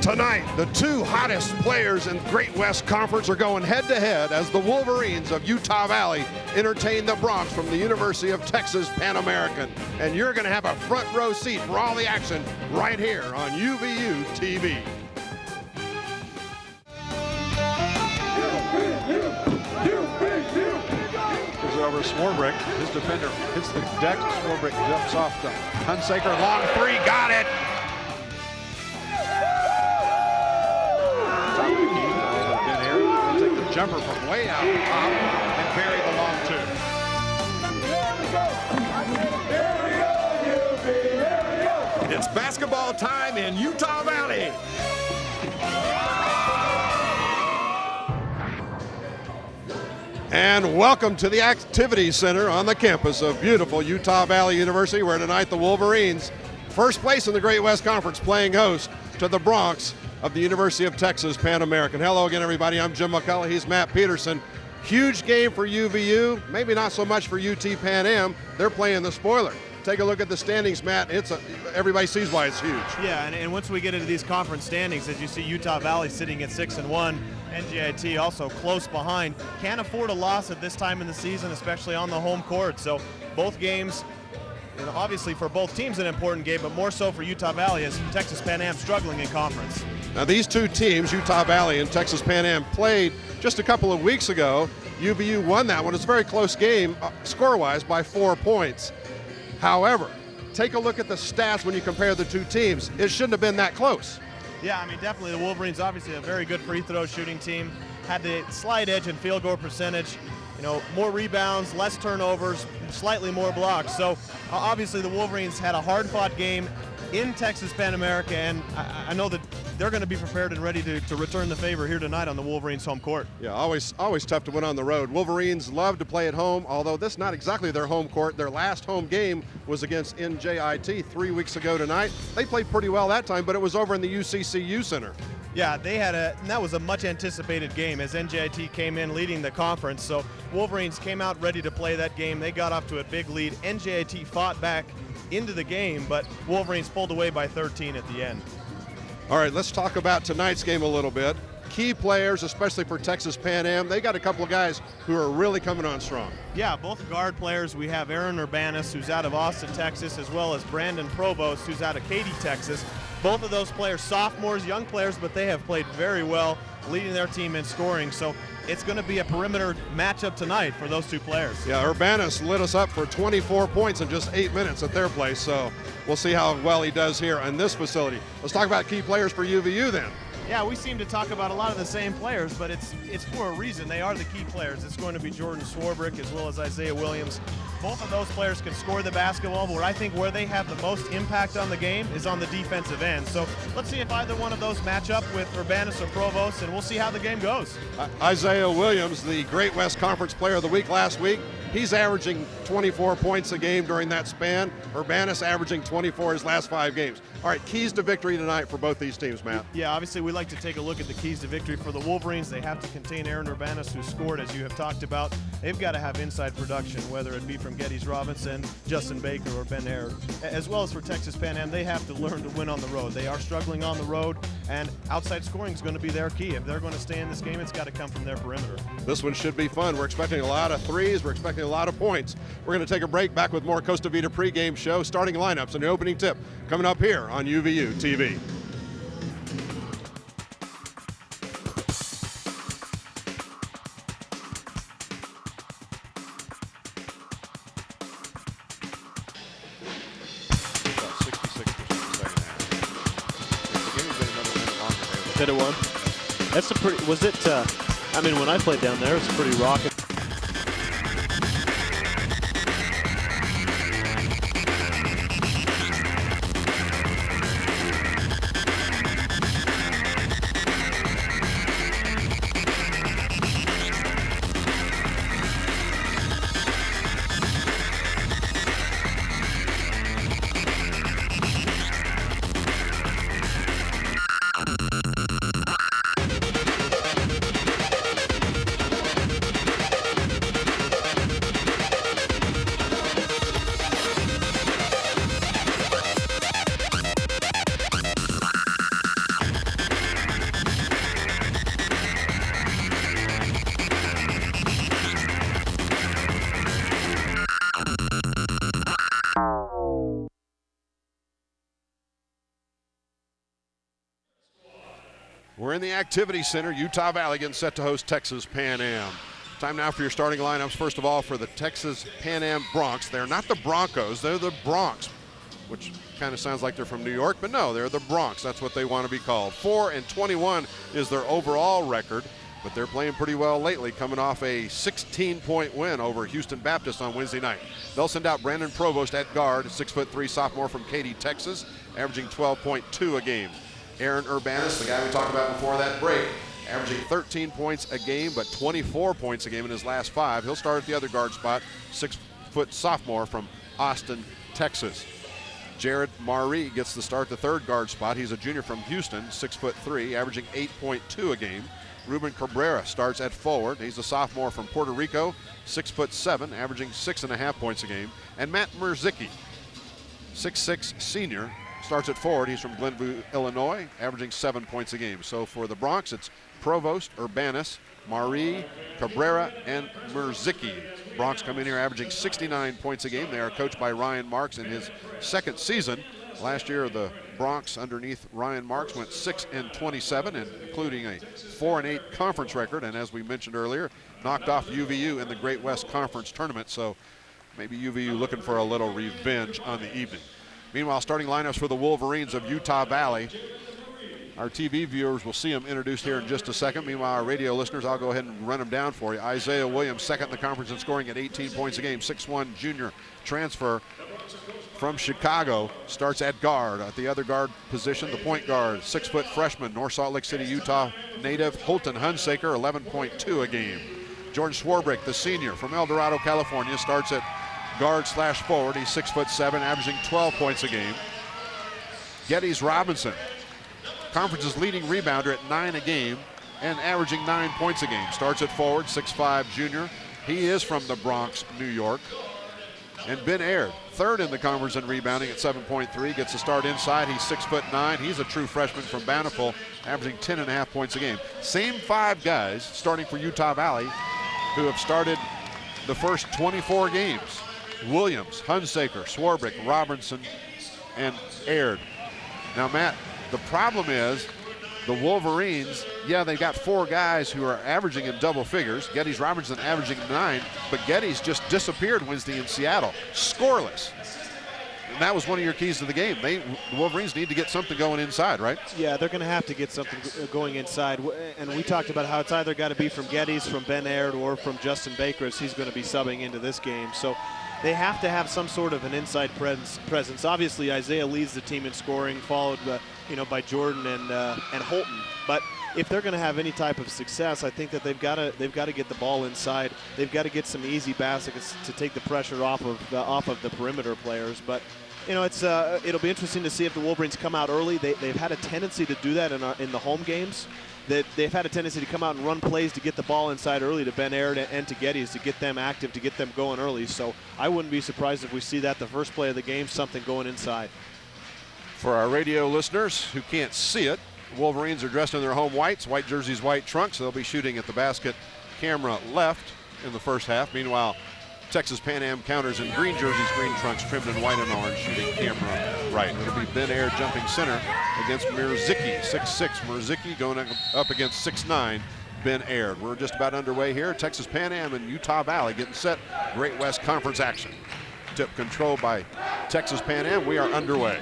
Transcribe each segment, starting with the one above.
Tonight, the two hottest players in Great West Conference are going head-to-head as the Wolverines of Utah Valley entertain the Bronx from the University of Texas Pan American. And you're going to have a front row seat for all the action right here on UVU TV. Goes over Swarbrick. His defender hits the deck. Swarbrick jumps off to Hunsaker. Long three, got it. Ben Aird will take the jumper from way out top and bury the long two. It's basketball time in Utah Valley. And welcome to the Activity Center on the campus of beautiful Utah Valley University, where tonight the Wolverines, first place in the Great West Conference, playing host to the Bronx of the University of Texas Pan American. Hello again, everybody. I'm Jim McCullough. He's Matt Peterson. Huge game for UVU, maybe not so much for UT Pan Am. They're playing the spoiler. Take a look at the standings, Matt. Everybody sees why it's huge. Yeah, and once we get into these conference standings, as you see Utah Valley sitting at 6-1, NJIT also close behind. Can't afford a loss at this time in the season, especially on the home court. So both games, obviously for both teams an important game, but more so for Utah Valley as Texas Pan Am struggling in conference. Now these two teams, Utah Valley and Texas Pan Am, played just a couple of weeks ago. UVU won that one. It's a very close game score-wise by 4 points. However, take a look at the stats when you compare the two teams. It shouldn't have been that close. Yeah, I mean, definitely the Wolverines, obviously a very good free throw shooting team, had the slight edge in field goal percentage, more rebounds, less turnovers, slightly more blocks. So obviously the Wolverines had a hard-fought game in Texas Pan America, and I know that they're going to be prepared and ready to return the favor here tonight on the Wolverines home court. Yeah, always tough to win on the road. Wolverines love to play at home, although this is not exactly their home court. Their last home game was against NJIT 3 weeks ago tonight. They played pretty well that time, but it was over in the UCCU Center. Yeah, and that was a much anticipated game as NJIT came in leading the conference. So Wolverines came out ready to play that game. They got off to a big lead. NJIT fought back into the game, but Wolverines pulled away by 13 at the end. All right, let's talk about tonight's game a little bit. Key players, especially for Texas Pan Am, they got a couple of guys who are really coming on strong. Yeah, both guard players. We have Aaron Urbanus, who's out of Austin, Texas, as well as Brandon Provost, who's out of Katy, Texas. Both of those players, sophomores, young players, but they have played very well, leading their team in scoring. So it's going to be a perimeter matchup tonight for those two players. Yeah, Urbanus lit us up for 24 points in just 8 minutes at their place, so we'll see how well he does here in this facility. Let's talk about key players for UVU then. Yeah, we seem to talk about a lot of the same players, but it's for a reason. They are the key players. It's going to be Jordan Swarbrick as well as Isiah Williams. Both of those players can score the basketball, but I think where they have the most impact on the game is on the defensive end. So let's see if either one of those match up with Urbanus or Provost, and we'll see how the game goes. Isiah Williams, the Great West Conference Player of the Week last week, he's averaging 24 points a game during that span. Urbanus averaging 24 his last 5 games. All right, keys to victory tonight for both these teams, Matt. Yeah, obviously we like to take a look at the keys to victory for the Wolverines. They have to contain Aaron Urbanus, who scored, as you have talked about. They've got to have inside production, whether it be from Gettys Robinson, Justin Baker, or Ben Aird. As well as for Texas Pan Am, they have to learn to win on the road. They are struggling on the road, and outside scoring is going to be their key. If they're going to stay in this game, it's got to come from their perimeter. This one should be fun. We're expecting a lot of threes. We're expecting a lot of points. We're going to take a break, back with more Costa Vida pregame show, starting lineups and the opening tip coming up here on UVU TV. Did it one? That's a pretty, was it, I mean, when I played down there, it was pretty rocking. We're in the Activity Center. Utah Valley getting set to host Texas Pan Am. Time now for your starting lineups. First of all, for the Texas Pan Am Broncs. They're not the Broncos, they're the Broncs, which kind of sounds like they're from New York, but no, they're the Broncs. That's what they want to be called. 4-21 is their overall record, but they're playing pretty well lately, coming off a 16-point win over Houston Baptist on Wednesday night. They'll send out Brandon Provost at guard, a 6'3" sophomore from Katy, Texas, averaging 12.2 a game. Aaron Urbanus, the guy we talked about before that break, averaging 13 points a game, but 24 points a game in his last 5. He'll start at the other guard spot, 6-foot sophomore from Austin, Texas. Jared Marie gets the start the third guard spot. He's a junior from Houston, 6'3", averaging 8.2 a game. Ruben Cabrera starts at forward. He's a sophomore from Puerto Rico, 6'7", averaging 6.5 points a game. And Matt Merzicki, 6'6" senior, starts at forward. He's from Glenview, Illinois, averaging 7 points a game. So for the Broncs, it's Provost, Urbanus, Marie, Cabrera, and Merzicki. Broncs come in here averaging 69 points a game. They are coached by Ryan Marks in his second season. Last year, the Broncs underneath Ryan Marks went 6-27, including a 4-8 conference record. And as we mentioned earlier, knocked off UVU in the Great West Conference tournament. So maybe UVU looking for a little revenge on the evening. Meanwhile, starting lineups for the Wolverines of Utah Valley. Our TV viewers will see them introduced here in just a second. Meanwhile, our radio listeners, I'll go ahead and run them down for you. Isiah Williams, second in the conference in scoring at 18 points a game. 6'1" junior transfer from Chicago, starts at guard. At the other guard position, the point guard, 6-foot freshman, North Salt Lake City, Utah native Dick Hunsaker, 11.2 a game. Jordan Swarbrick, the senior from El Dorado, California, starts at guard/forward. He's 6'7", averaging 12 points a game. Geddes Robinson, conference's leading rebounder at 9 a game and averaging 9 points a game. Starts at forward, 6'5" junior. He is from the Bronx, New York. And Ben Aird, third in the conference in rebounding at 7.3, gets a start inside. He's 6'9". He's a true freshman from Bountiful, averaging 10.5 points a game. Same 5 guys starting for Utah Valley who have started the first 24 games. Williams, Hunsaker, Swarbrick, Robinson, and Aird. Now, Matt, the problem is the Wolverines, yeah, they got 4 guys who are averaging in double figures. Geddes Robinson averaging 9, but Geddes just disappeared Wednesday in Seattle, scoreless. And that was one of your keys to the game. The Wolverines need to get something going inside, right? Yeah, they're going to have to get something going inside. And we talked about how it's either got to be from Geddes, from Ben Aird, or from Justin Baker as he's going to be subbing into this game. So they have to have some sort of an inside presence. Obviously, Isiah leads the team in scoring, followed by Jordan and Holton. But if they're going to have any type of success, I think that they've got to get the ball inside. They've got to get some easy baskets to take the pressure off of the perimeter players. But it'll be interesting to see if the Wolverines come out early. They've had a tendency to do that in the home games. That they've had a tendency to come out and run plays to get the ball inside early to Ben Aird and to Geddes to get them active, to get them going early. So I wouldn't be surprised if we see that the first play of the game, something going inside. For our radio listeners who can't see it, Wolverines are dressed in their home whites, white jerseys, white trunks. They'll be shooting at the basket camera left in the first half. Meanwhile, Texas Pan Am counters in green jerseys, green trunks, trimmed in white and orange, shooting camera right. It'll be Ben Aird jumping center against Merzicki, 6'6". Merzicki going up against 6'9", Ben Aird. We're just about underway here. Texas Pan Am and Utah Valley getting set. Great West Conference action. Tip controlled by Texas Pan Am. We are underway.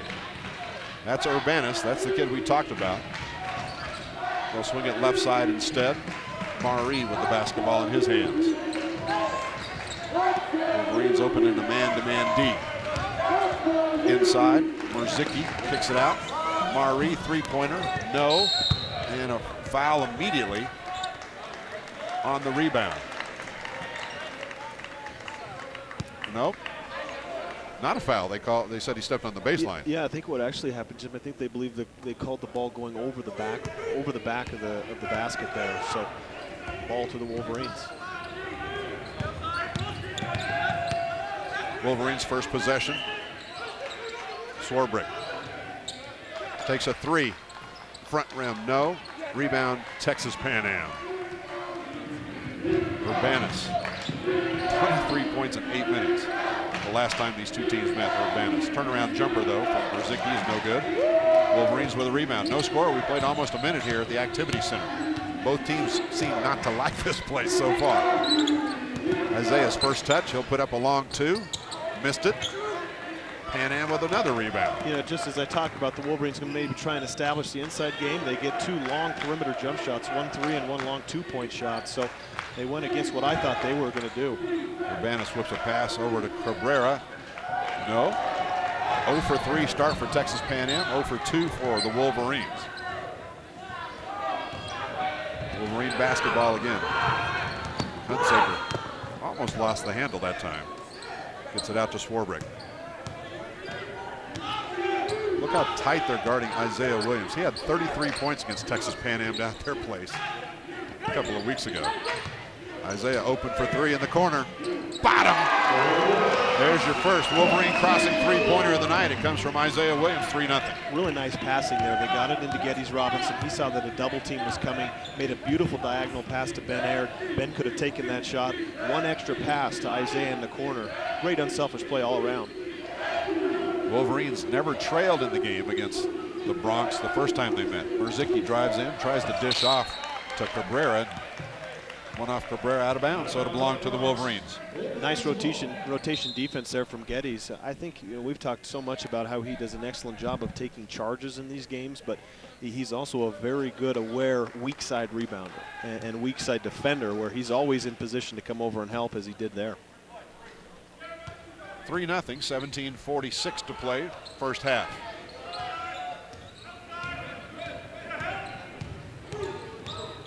That's Urbanus. That's the kid we talked about. They'll swing it left side instead. Marie with the basketball in his hands. Wolverines open in a man-to-man D. Inside, Merzicki kicks it out. Marie, three-pointer, no. And a foul immediately on the rebound. Nope. Not a foul. They said he stepped on the baseline. Yeah, I think what actually happened, Jim, I think they believe that they called the ball going over the back of the basket there. So ball to the Wolverines. Wolverines first possession. Swarbrick takes a 3. Front rim, no. Rebound, Texas Pan Am. Urbanus, 23 points in 8 minutes. The last time these two teams met, Urbanus. Turnaround jumper, though, from Merzicki is no good. Wolverines with a rebound. No score. We played almost a minute here at the Activity Center. Both teams seem not to like this place so far. Isiah's first touch. He'll put up a long 2. Missed it. Pan Am with another rebound. You know, just as I talked about, the Wolverines going to maybe try and establish the inside game. They get 2 long perimeter jump shots, 1 3 and 1 long 2-point shot. So they went against what I thought they were going to do. Urbanus whips a pass over to Cabrera. No. 0 for 3 start for Texas Pan Am. 0 for 2 for the Wolverines. Wolverine basketball again. Hunsaker almost lost the handle that time. Gets it out to Swarbrick. Look how tight they're guarding Isiah Williams. He had 33 points against Texas Pan Am down at their place a couple of weeks ago. Isiah open for 3 in the corner. Bottom! There's your first Wolverine crossing 3-pointer of the night. It comes from Isiah Williams, 3-0. Really nice passing there. They got it into Geddes Robinson. He saw that a double team was coming, made a beautiful diagonal pass to Ben Aird. Ben could have taken that shot. 1 extra pass to Isiah in the corner. Great unselfish play all around. Wolverines never trailed in the game against the Bronx the first time they met. Merzicki drives in, tries to dish off to Cabrera. One off Cabrera out of bounds, so it'll belong to the Wolverines. Nice rotation defense there from Geddes. I think we've talked so much about how he does an excellent job of taking charges in these games, but he's also a very good, aware, weak side rebounder and weak side defender, where he's always in position to come over and help, as he did there. 3-0, 17:46 to play, first half.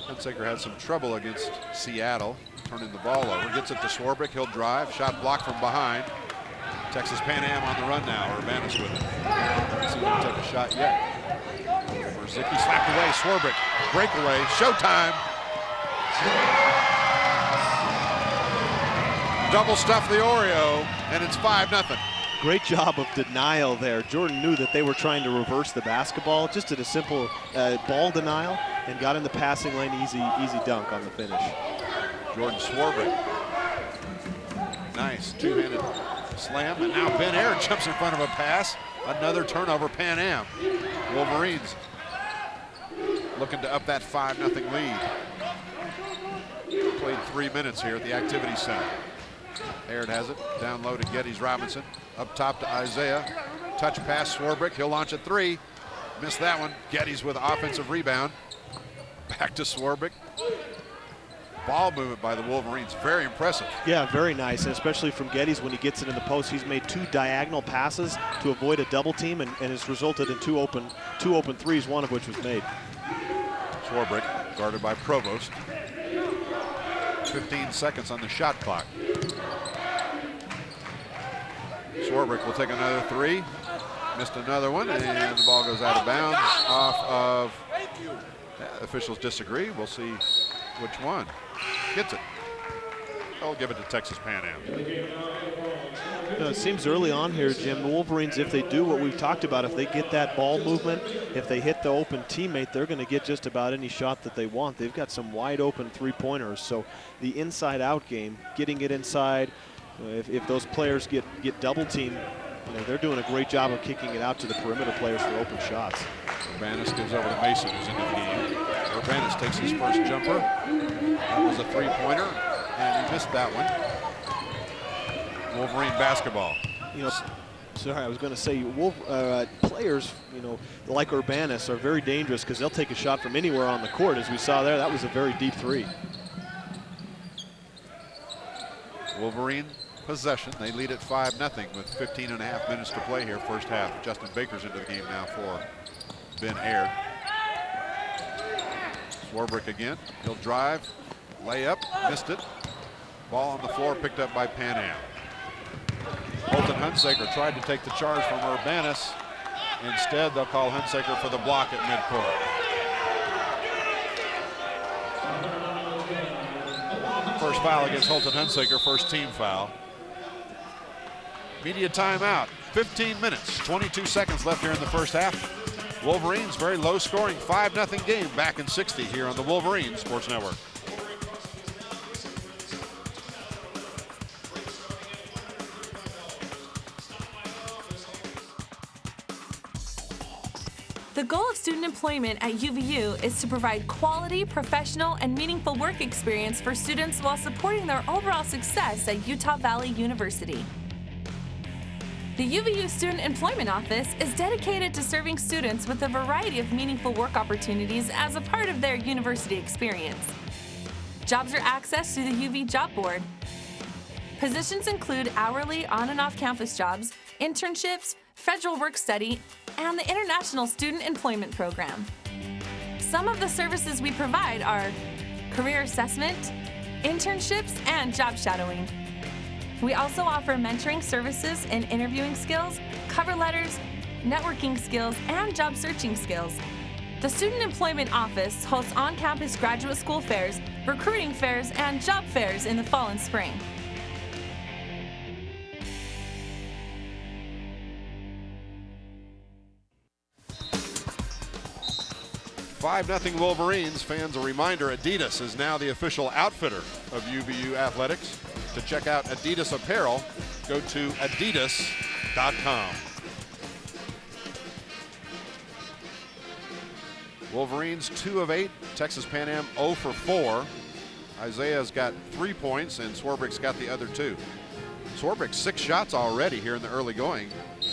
Hunsaker had some trouble against Seattle, turning the ball over. Gets it to Swarbrick, he'll drive, shot blocked from behind. Texas Pan Am on the run now, Urbanus with it. Let's see if he can take a shot yet. Merzicki slapped away, Swarbrick, breakaway, showtime. Double stuff the Oreo, and it's 5-0. Great job of denial there. Jordan knew that they were trying to reverse the basketball, just did a simple ball denial and got in the passing lane. Easy dunk on the finish. Jordan Swarbrick. Nice two-handed slam, and now Ben Aird jumps in front of a pass. Another turnover, Pan Am. Wolverines looking to up that 5-0 lead. Played 3 minutes here at the Activity Center. Aird has it, down low to Geddes Robinson. Up top to Isiah. Touch pass, Swarbrick, he'll launch a 3. Missed that one. Geddes with offensive rebound. Back to Swarbrick. Ball movement by the Wolverines, very impressive. Yeah, very nice, and especially from Geddes when he gets it in the post. He's made 2 diagonal passes to avoid a double team, and has resulted in two open threes, one of which was made. Swarbrick guarded by Provost. 15 seconds on the shot clock. Swarbrick will take another 3. Missed another one, and the ball goes out of bounds off of, officials disagree. We'll see which one gets it. I'll give it to Texas Pan Am. It seems early on here, Jim, the Wolverines, if they do what we've talked about, if they get that ball movement, if they hit the open teammate, they're going to get just about any shot that they want. They've got some wide open 3-pointers. So the inside-out game, getting it inside, if those players get double teamed, they're doing a great job of kicking it out to the perimeter players for open shots. Urbanus gives over to Mason, who's into the game. Urbanus takes his first jumper. That was a 3-pointer, and he missed that one. Wolverine basketball. Sorry, I was going to say, players, like Urbanus are very dangerous because they'll take a shot from anywhere on the court. As we saw there, that was a very deep 3. Wolverine possession. They lead at 5-0 with 15.5 minutes to play here, first half. Justin Baker's into the game now for Ben Aird. Swarbrick again. He'll drive, layup, missed it. Ball on the floor, picked up by Pan Am. Holton Hunsaker tried to take the charge from Urbanus. Instead, they'll call Hunsaker for the block at midcourt. First foul against Holton Hunsaker, first team foul. Media timeout, 15 minutes, 22 seconds left here in the first half. Wolverines, very low scoring, 5-0 game, back in 60 here on the Wolverine Sports Network. The goal of student employment at UVU is to provide quality, professional, and meaningful work experience for students while supporting their overall success at Utah Valley University. The UVU Student Employment Office is dedicated to serving students with a variety of meaningful work opportunities as a part of their university experience. Jobs are accessed through the UV Job Board. Positions include hourly on and off campus jobs, internships, federal work study, and the International Student Employment Program. Some of the services we provide are career assessment, internships, and job shadowing. We also offer mentoring services in interviewing skills, cover letters, networking skills, and job searching skills. The Student Employment Office hosts on-campus graduate school fairs, recruiting fairs, and job fairs in the fall and spring. 5-0 Wolverines. Fans, a reminder, Adidas is now the official outfitter of UVU Athletics. To check out Adidas apparel, go to adidas.com. Wolverines 2 of 8, Texas Pan Am 0 for 4. Isiah's got 3 points and Swarbrick's got the other 2. Swarbrick 6 shots already here in the early going.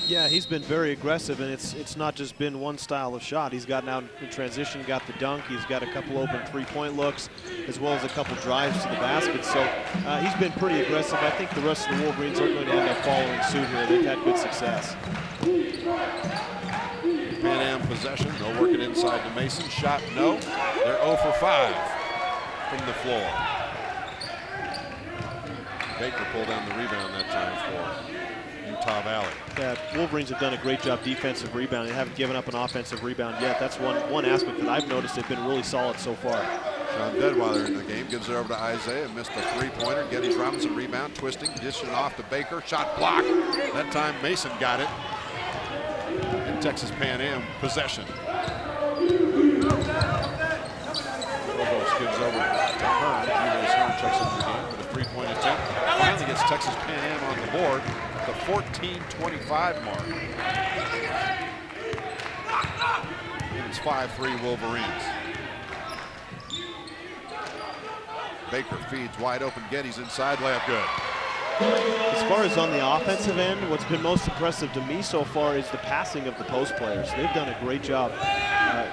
Yeah, he's been very aggressive, and it's not just been one style of shot. He's gotten out in transition, got the dunk. He's got a couple open three-point looks, as well as a couple drives to the basket. So he's been pretty aggressive. I think the rest of the Wolverines are going to end up following suit here. They've had good success. Pan Am possession. They'll work it inside to Mason. Shot, no. They're 0 for 5 from the floor. Baker pulled down the rebound that time for Utah Valley. Yeah, Wolverines have done a great job defensive rebounding. They haven't given up an offensive rebound yet. That's one aspect that I've noticed. They've been really solid so far. Sean Deadweiler in the game, gives it over to Isiah, missed a three-pointer. Geddes Robinson rebound, twisting, dishing off to Baker, shot blocked. That time Mason got it. And Texas Pan Am possession. Provost gives over to Hearn. Julius Hearn checks into the game with a three-point attempt. Finally gets Texas Pan Am on the board. The 14:25 mark. And it's 5-3 Wolverines. Baker feeds wide open. Geddes inside, layup good. As far as on the offensive end, what's been most impressive to me so far is the passing of the post players. They've done a great job.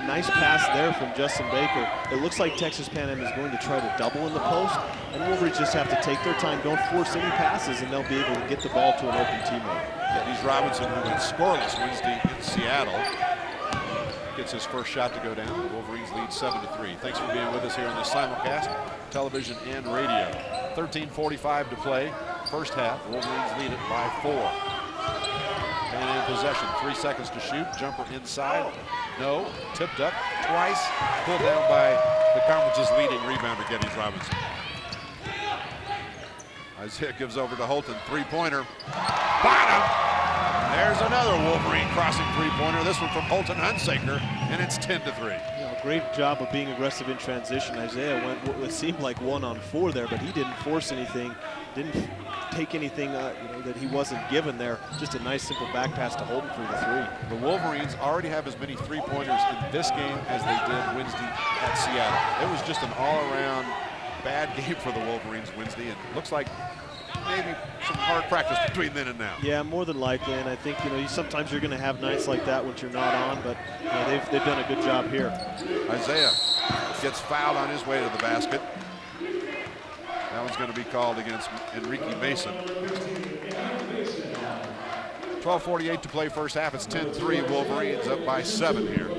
Nice pass there from Justin Baker. It looks like Texas Pan Am is going to try to double in the post, and Wolverines just have to take their time, don't force any passes, and they'll be able to get the ball to an open teammate. Geddes Robinson, who went scoreless Wednesday in Seattle, gets his first shot to go down. The Wolverines lead 7-3. Thanks for being with us here on this simulcast, television and radio. 13:45 to play. First half, Wolverines lead it by 4. Pan Am possession, 3 seconds to shoot. Jumper inside, no. Tipped up twice, pulled down by the conference's leading rebounder, Geddes Robinson. Isiah gives over to Holton, three-pointer, bottom. There's another Wolverine crossing three-pointer, this one from Holton Hunsaker, and it's 10-3. Great job of being aggressive in transition. Isiah went what seemed like 1-on-4 there, but he didn't force anything, didn't take anything that he wasn't given there. Just a nice simple back pass to Holton for the three. The Wolverines already have as many three-pointers in this game as they did Wednesday at Seattle. It was just an all-around bad game for the Wolverines Wednesday, and it looks like maybe some hard practice between then and now. Yeah, more than likely, and I think sometimes you're going to have nights like that when you're not on, but they've done a good job here. Isiah gets fouled on his way to the basket. That one's going to be called against Enrique Mason. 12:48 to play first half. It's 10-3. Wolverines up by 7 here.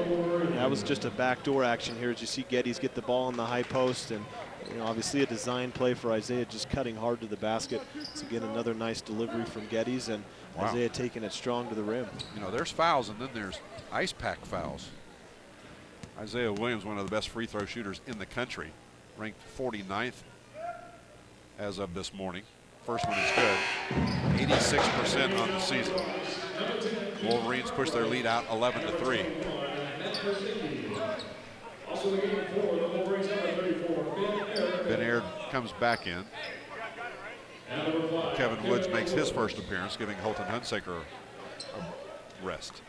That was just a backdoor action here as you see Geddes get the ball on the high post, and obviously a design play for Isiah, just cutting hard to the basket. So again, another nice delivery from Geddes, and wow. Isiah taking it strong to the rim. There's fouls, and then there's ice pack fouls. Isiah Williams, one of the best free throw shooters in the country, ranked 49th as of this morning. First one is good. 86% on the season. Wolverines push their lead out 11-3. Ben Aird comes back in. Kevin Woods makes his first appearance, giving Holton Hunsaker a rest.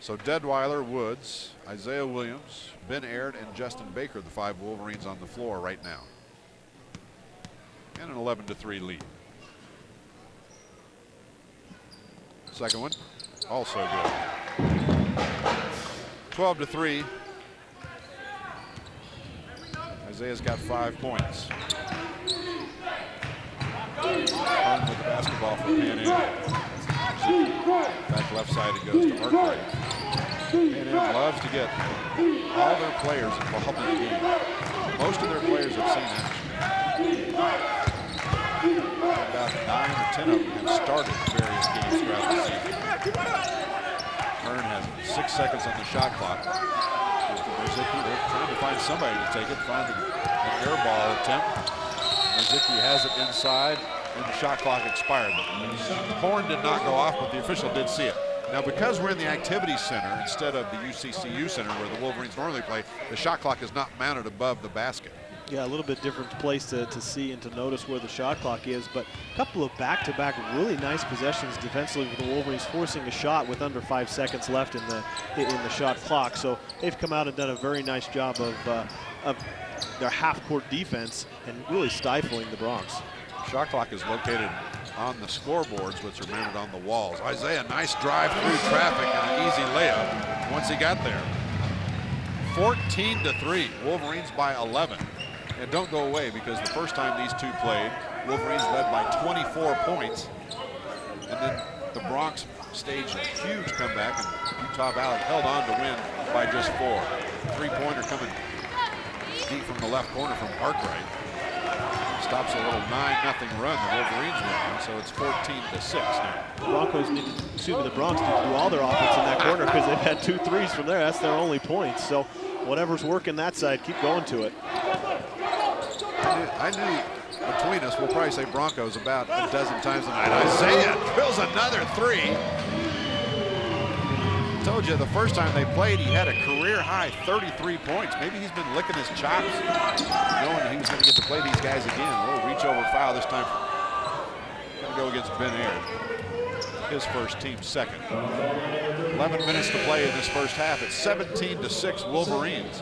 So Deadweiler, Woods, Isiah Williams, Ben Aird, and Justin Baker, the 5 Wolverines on the floor right now. And an 11-3 lead. Second one, also good. 12-3. Isaiah's got 5 points. Home with the basketball for Pan Am. Back left side, it goes to Arkwright. Pan Am loves to get all their players involved in the game. Most of their players have seen action. About 9 or 10 of them have started various games throughout the season. Hearn has 6 seconds on the shot clock. They're trying to find somebody to take it, find an air ball attempt. Marzicki has it inside, and the shot clock expired. The horn did not go off, but the official did see it. Now, because we're in the activity center instead of the UCCU center where the Wolverines normally play, the shot clock is not mounted above the basket. Yeah, a little bit different place to see and to notice where the shot clock is, but a couple of back-to-back really nice possessions defensively with the Wolverines forcing a shot with under 5 seconds left in the shot clock. So they've come out and done a very nice job of their half-court defense and really stifling the Bronx. Shot clock is located on the scoreboards, which are mounted on the walls. Isaiah, nice drive through traffic and an easy layup once he got there. 14-3, Wolverines by 11. And don't go away, because the first time these two played, Wolverines led by 24 points. And then the Bronx staged a huge comeback, and Utah Valley held on to win by just 4. Three-pointer coming deep from the left corner from Arkwright. Stops a little 9-0 run the Wolverines win on, so it's 14-6 now. The Bronx need to do all their offense in that corner because they've had 2 threes from there. That's their only points. So whatever's working that side, keep going to it. I knew between us, we'll probably say Broncos about a dozen times tonight. Isaiah drills another 3. Told you the first time they played, he had a career-high 33 points. Maybe he's been licking his chops, knowing he was going to get to play these guys again. A little reach-over foul this time. Going to go against Ben Aird, his first, team second. 11 minutes to play in this first half. It's 17-6 Wolverines.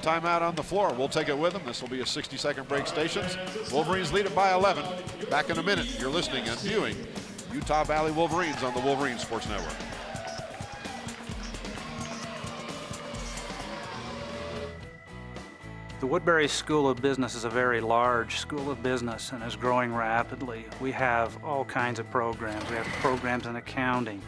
Timeout on the floor. We'll take it with them. This will be a 60-second break stations. Wolverines lead it by 11. Back in a minute. You're listening and viewing Utah Valley Wolverines on the Wolverine Sports Network. The Woodbury School of Business is a very large school of business and is growing rapidly. We have all kinds of programs. We have programs in accounting,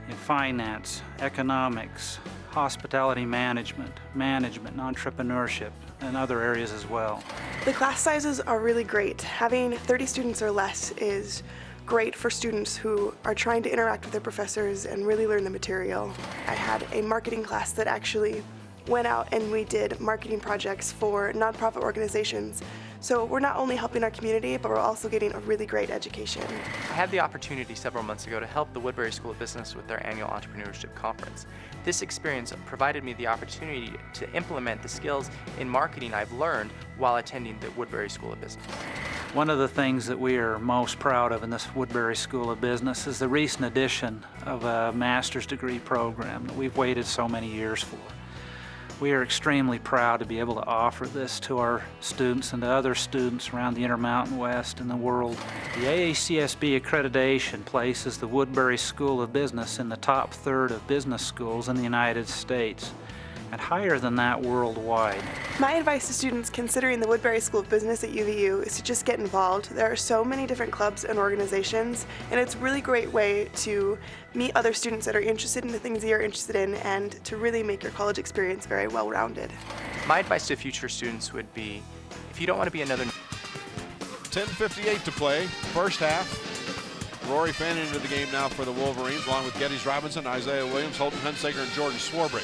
in finance, economics, hospitality management, and entrepreneurship, and other areas as well. The class sizes are really great. Having 30 students or less is great for students who are trying to interact with their professors and really learn the material. I had a marketing class that actually went out and we did marketing projects for nonprofit organizations. So we're not only helping our community, but we're also getting a really great education. I had the opportunity several months ago to help the Woodbury School of Business with their annual entrepreneurship conference. This experience provided me the opportunity to implement the skills in marketing I've learned while attending the Woodbury School of Business. One of the things that we are most proud of in this Woodbury School of Business is the recent addition of a master's degree program that we've waited so many years for. We are extremely proud to be able to offer this to our students and to other students around the Intermountain West and the world. The AACSB accreditation places the Woodbury School of Business in the top third of business schools in the United States, and higher than that worldwide. My advice to students considering the Woodbury School of Business at UVU is to just get involved. There are so many different clubs and organizations, and it's a really great way to meet other students that are interested in the things that you're interested in and to really make your college experience very well-rounded. My advice to future students would be, if you don't want to be another 10:58 to play, first half. Rory Fanning into the game now for the Wolverines, along with Gettys Robinson, Isiah Williams, Holton Hunsaker, and Jordan Swarbrick.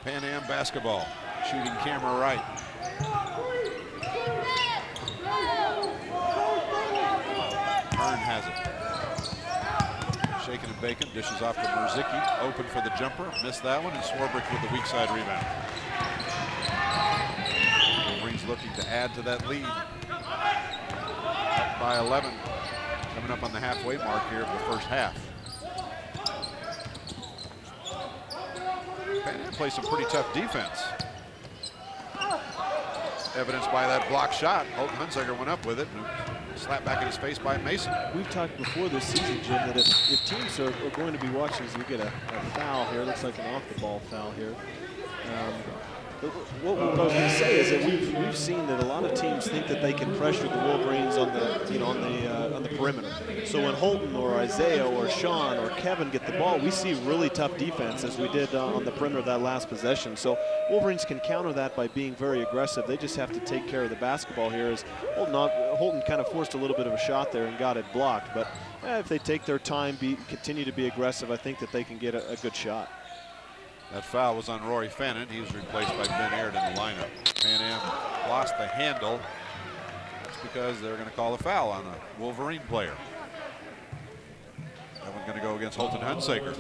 Pan Am basketball, shooting camera right. Hearn has it. Shaking and baking, dishes off to Marzicki, open for the jumper, missed that one, and Swarbrick with the weak side rebound. Wolverines Wolverines looking to add to that lead. Up by 11, coming up on the halfway mark here of the first half. Pan Am plays some pretty tough defense. Evidenced by that block shot. Holton Hunsaker went up with it and slapped back in his face by Mason. We've talked before this season, Jim, that if teams are going to be watching as we get a foul here, looks like an off-the-ball foul here. What I was going to say is that we've seen that a lot of teams think that they can pressure the Wolverines on the perimeter. So when Holton or Isiah or Sean or Kevin get the ball, we see really tough defense as we did on the perimeter of that last possession. So Wolverines can counter that by being very aggressive. They just have to take care of the basketball here. As Holton kind of forced a little bit of a shot there and got it blocked. But if they take their time, continue to be aggressive, I think that they can get a good shot. That foul was on Rory Fannin. He was replaced by Ben Aird in the lineup. Pan Am lost the handle. That's because they're going to call a foul on a Wolverine player. That one's going to go against Holton Hunsaker,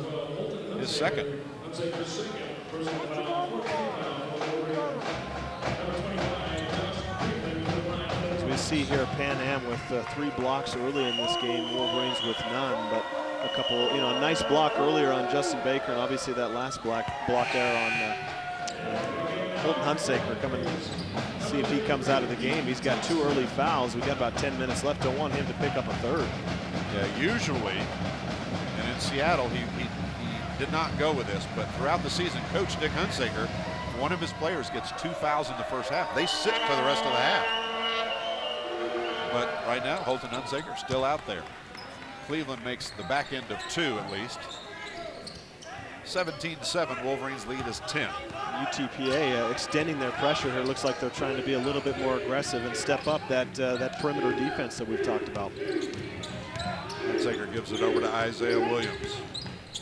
his second. As we see here, Pan Am with 3 blocks early in this game, Wolverines with none, but a couple, a nice block earlier on Justin Baker, and obviously that last block there on Holton Hunsaker. Coming to see if he comes out of the game. He's got 2 early fouls. We've got about 10 minutes left. Don't want him to pick up a third. Yeah, usually, and in Seattle, he did not go with this, but throughout the season, Coach Dick Hunsaker, if one of his players gets 2 fouls in the first half, they sit for the rest of the half. But right now, Holton Hunsaker still out there. Cleveland makes the back end of 2 at least. 17-7, Wolverines lead is 10. UTPA extending their pressure here. Looks like they're trying to be a little bit more aggressive and step up that perimeter defense that we've talked about. Hunsaker gives it over to Isiah Williams.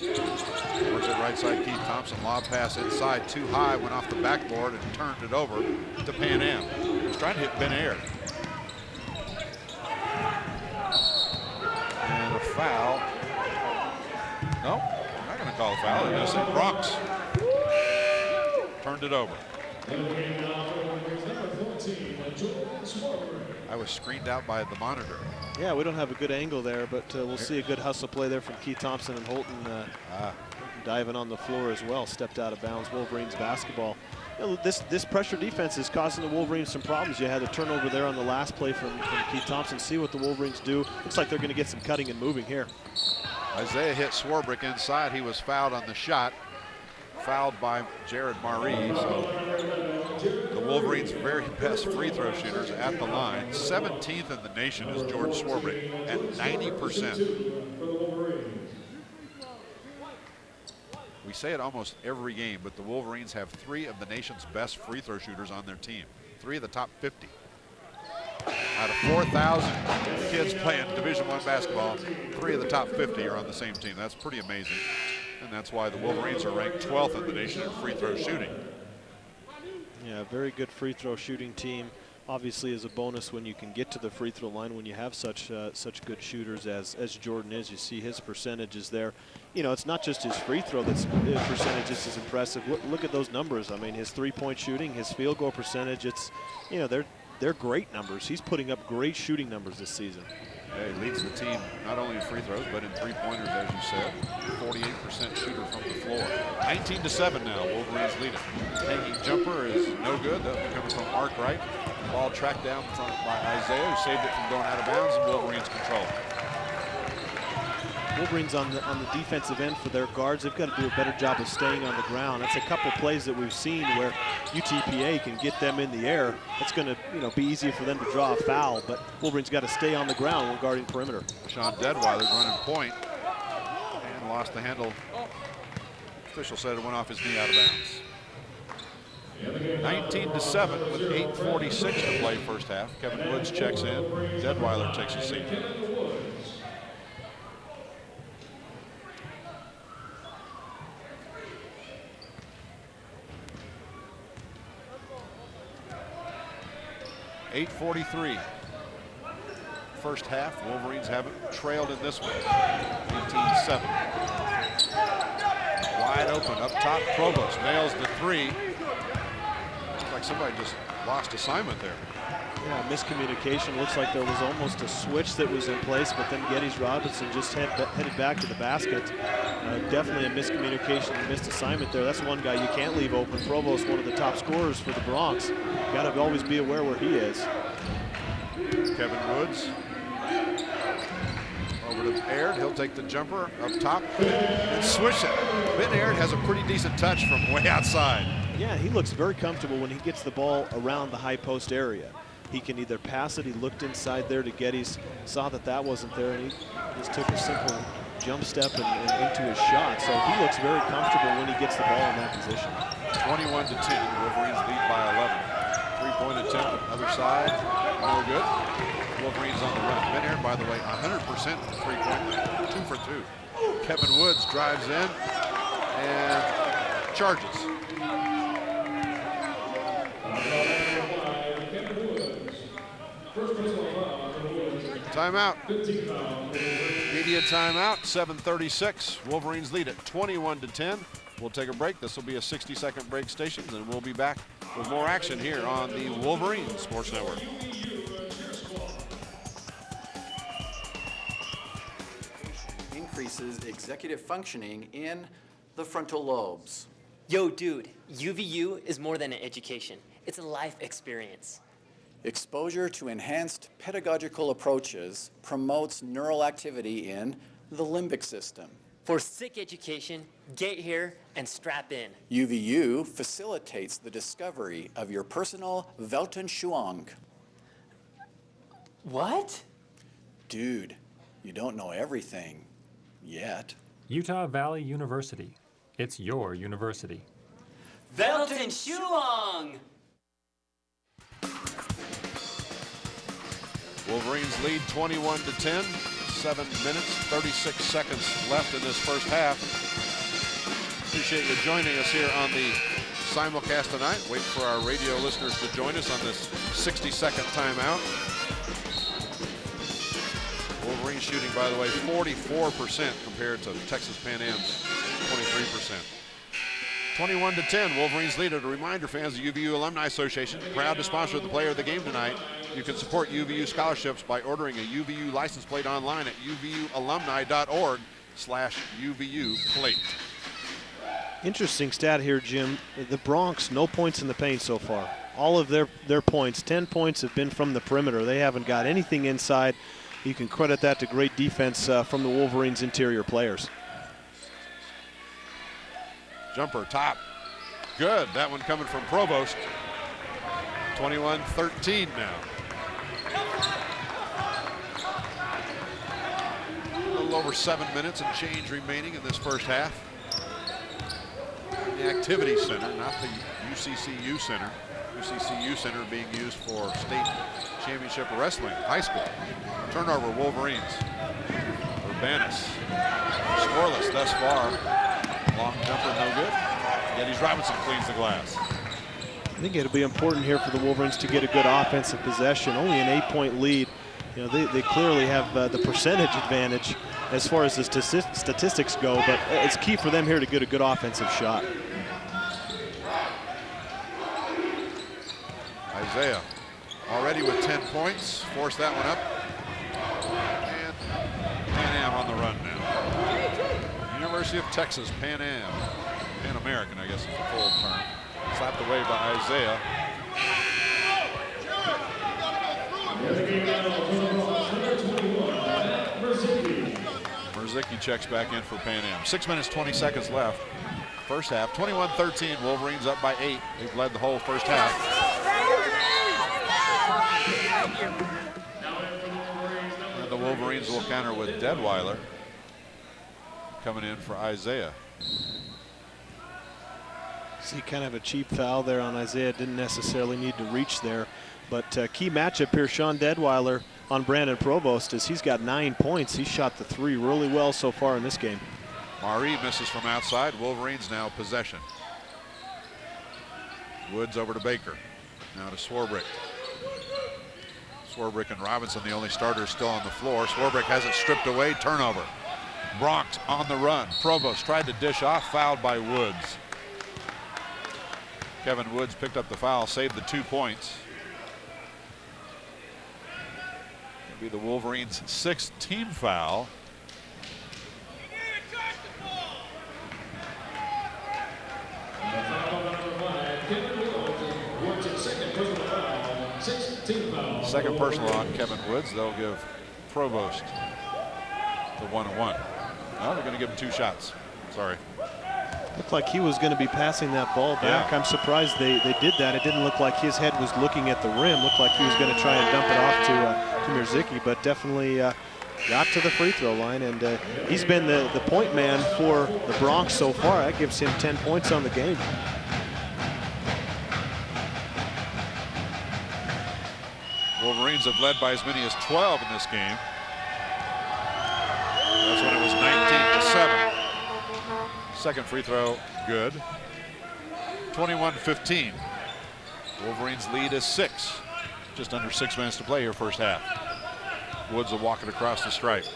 Works it right side, Keith Thompson, lob pass inside, too high, went off the backboard and turned it over to Pan Am. He's trying to hit Ben Aird. And a foul. No, I'm not going to call a foul. They're going to say Bronx. Turned it over. I was screened out by the monitor. Yeah, we don't have a good angle there, but we'll see a good hustle play there from Keith Thompson, and Holton diving on the floor as well. Stepped out of bounds. Wolverines basketball. This pressure defense is causing the Wolverines some problems. You had a turnover there on the last play from Keith Thompson. See what the Wolverines do. Looks like they're going to get some cutting and moving here. Isiah hit Swarbrick inside. He was fouled on the shot. Fouled by Jared Marie. So the Wolverines' very best free throw shooters at the line. 17th in the nation is George Swarbrick at 90%. We say it almost every game, but the Wolverines have 3 of the nation's best free throw shooters on their team. 3 of the top 50. Out of 4,000 kids playing Division I basketball, 3 of the top 50 are on the same team. That's pretty amazing. And that's why the Wolverines are ranked 12th in the nation in free throw shooting. Yeah, very good free throw shooting team. Obviously, is a bonus when you can get to the free throw line when you have such good shooters as Jordan is. You see his percentages there. It's not just his free throw that's percentages is impressive. Look at those numbers. I mean, his 3-point shooting, his field goal percentage. It's they're great numbers. He's putting up great shooting numbers this season. Yeah, he leads the team not only in free throws but in 3-pointers, as you said. 48% shooter from the floor. 19-7 now. Wolverines lead it. Hanging jumper is no good. That'll be coming from arc right. Ball tracked down front by Isiah, who saved it from going out of bounds, and Wolverines control. Wolverines on the defensive end for their guards, they've got to do a better job of staying on the ground. That's a couple plays that we've seen where UTPA can get them in the air. It's going to be easier for them to draw a foul, but Wolverines got to stay on the ground when guarding perimeter. Sean Deadweiler's running point and lost the handle. Official said it went off his knee out of bounds. 19-7 with 8:46 to play first half. Kevin Woods checks in. Deadweiler takes a seat. .843. First half, Wolverines haven't trailed in this one. 18-7. Wide open up top. Provost nails the 3. Looks like somebody just lost assignment there. Yeah, miscommunication. Looks like there was almost a switch that was in place, but then Geddes Robinson just headed back to the basket. Definitely a miscommunication and missed assignment there. That's one guy you can't leave open. Provost, one of the top scorers for the Bronx. Got to always be aware where he is. Kevin Woods. Over to Aird. He'll take the jumper up top and swish it. Ben Aird has a pretty decent touch from way outside. Yeah, he looks very comfortable when he gets the ball around the high post area. He can either pass it, he looked inside there to Geddes, saw that wasn't there, and he just took a simple jump step and into his shot. So he looks very comfortable when he gets the ball in that position. 21 to 10, Wolverines lead by 11. 3-point attempt, other side, no good. Wolverines on the run. Ben Aird, by the way, 100% from three-point line, 2 for 2. Kevin Woods drives in and charges. Timeout. Media timeout, 7:36. Wolverines lead at 21 to 10. We'll take a break. This will be a 60-second break stations, and we'll be back with more action here on the Wolverine Sports Network. Increases executive functioning in the frontal lobes. Yo, dude, UVU is more than an education. It's a life experience. Exposure to enhanced pedagogical approaches promotes neural activity in the limbic system. For sick education, get here and strap in. UVU facilitates the discovery of your personal Weltanschauung. What? Dude, you don't know everything yet. Utah Valley University. It's your university. Weltanschauung! Wolverines lead 21 to 10. 7 minutes, 36 seconds left in this first half. Appreciate you joining us here on the simulcast tonight. Wait for our radio listeners to join us on this 60-second timeout. Wolverines shooting, by the way, 44% compared to Texas Pan Am's 23%. 21 to 10, Wolverines lead it. A reminder, fans, the UVU Alumni Association, proud to sponsor the player of the game tonight. You can support UVU scholarships by ordering a UVU license plate online at uvualumni.org/UVU plate. Interesting stat here, Jim. The Bronx, no points in the paint so far. All of their points, 10 points, have been from the perimeter. They haven't got anything inside. You can credit that to great defense from the Wolverines' interior players. Jumper, top. Good. That one coming from Provost. 21-13 now. A little over 7 minutes and change remaining in this first half. The Activity Center, not the UCCU Center. UCCU Center being used for state championship wrestling, high school. Turnover, Wolverines. Urbanus. Scoreless thus far. Long jumper, no good. Geddes Robinson cleans the glass. I think it'll be important here for the Wolverines to get a good offensive possession. Only an 8-point lead. You know, they clearly have the percentage advantage as far as the statistics go, but it's key for them here to get a good offensive shot. Isiah already with 10 points. Force that one up. And Pan Am on the run now. University of Texas, Pan Am. Pan American, I guess is the full term. Slapped away by Isiah. Merzicki checks back in for Pan Am. 6 minutes, 20 seconds left. First half, 21-13. Wolverines up by 8. They've led the whole first half. And the Wolverines will counter with Deadweiler coming in for Isiah. See kind of a cheap foul there on Isiah. Didn't necessarily need to reach there. But key matchup here, Sean Deadweiler on Brandon Provost, as he's got 9 points. He shot the three really well so far in this game. Marie misses from outside. Wolverines now possession. Woods over to Baker. Now to Swarbrick. Swarbrick and Robinson, the only starters still on the floor. Swarbrick has it stripped away. Turnover. Bronx on the run. Provost tried to dish off, fouled by Woods. Kevin Woods picked up the foul, saved the 2 points. It'll be the Wolverines' 6th team foul. Second personal on Kevin Woods. They'll give Provost the 1-1. No, they're going to give him 2 shots. Sorry. Looked like he was going to be passing that ball back. Yeah. I'm surprised they did that. It didn't look like his head was looking at the rim. Looked like he was going to try and dump it off to Mirzicki, but definitely got to the free throw line. And he's been the point man for the Bronx so far. That gives him 10 points on the game. Wolverines have led by as many as 12 in this game. That's when it was 19-7. Second free throw, good. 21-15. Wolverines lead is 6. Just under 6 minutes to play here first half. Woods will walk it across the stripe.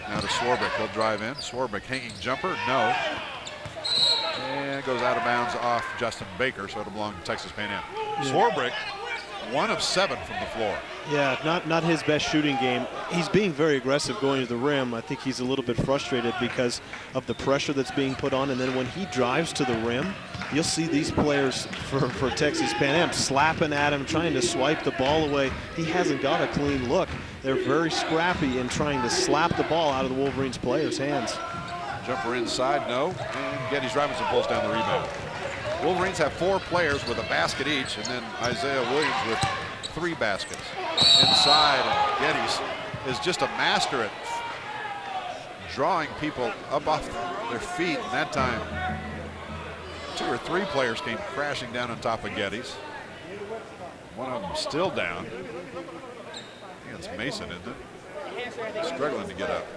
Now to Swarbrick, he'll drive in. Swarbrick hanging jumper, no. And goes out of bounds off Justin Baker, so it'll belong to Texas Pan Am. Swarbrick, 1 of 7 from the floor. Yeah, not his best shooting game. He's being very aggressive going to the rim. I think he's a little bit frustrated because of the pressure that's being put on. And then when he drives to the rim, you'll see these players for Texas Pan Am slapping at him, trying to swipe the ball away. He hasn't got a clean look. They're very scrappy in trying to slap the ball out of the Wolverines players' hands. Jumper inside, no. And Geddes Robinson pulls down the rebound. Wolverines have 4 players with a basket each, and then Isiah Williams with 3 baskets. Inside, and Geddes is just a master at drawing people up off their feet. And that time, 2 or 3 players came crashing down on top of Geddes. One of them still down. I think it's Mason, isn't it? Struggling to get up.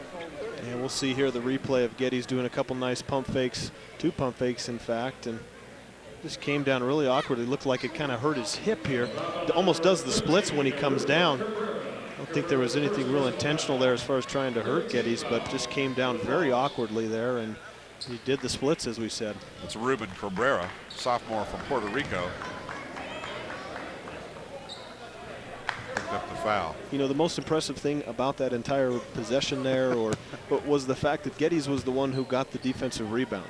And we'll see here the replay of Geddes doing a couple nice pump fakes, 2 pump fakes in fact, and just came down really awkwardly. Looked like it kind of hurt his hip here. It almost does the splits when he comes down. I don't think there was anything real intentional there as far as trying to hurt Geddes, but just came down very awkwardly there, and he did the splits, as we said. It's Ruben Cabrera, sophomore from Puerto Rico. Picked up the foul. You know, the most impressive thing about that entire possession there was the fact that Geddes was the one who got the defensive rebound.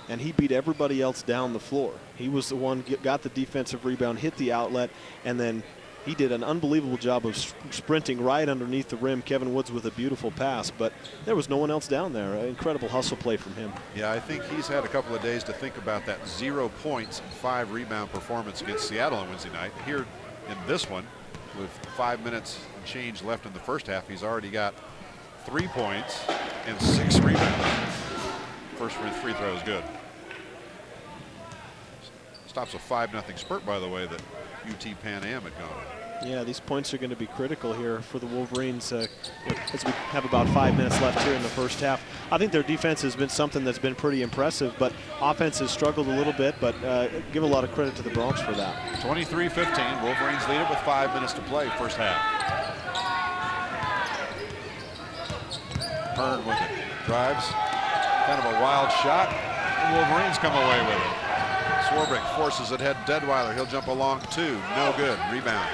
And he beat everybody else down the floor. He was the one got the defensive rebound, hit the outlet, and then he did an unbelievable job of sprinting right underneath the rim. Kevin Woods with a beautiful pass, but there was no one else down there. Incredible hustle play from him. Yeah, I think he's had a couple of days to think about that 0 points, 5 rebound performance against Seattle on Wednesday night. Here in this one, with 5 minutes and change left in the first half, he's already got 3 points and 6 rebounds. First free throw is good. Stops a 5-0 spurt, by the way, that UT Pan Am had gone. Yeah, these points are going to be critical here for the Wolverines as we have about 5 minutes left here in the first half. I think their defense has been something that's been pretty impressive, but offense has struggled a little bit, but give a lot of credit to the Bronx for that. 23-15, Wolverines lead it with 5 minutes to play, first half. Hearn with it, drives, kind of a wild shot, and Wolverines come away with it. Swarbrick forces it ahead. Deadweiler, he'll jump along 2, no good. Rebound,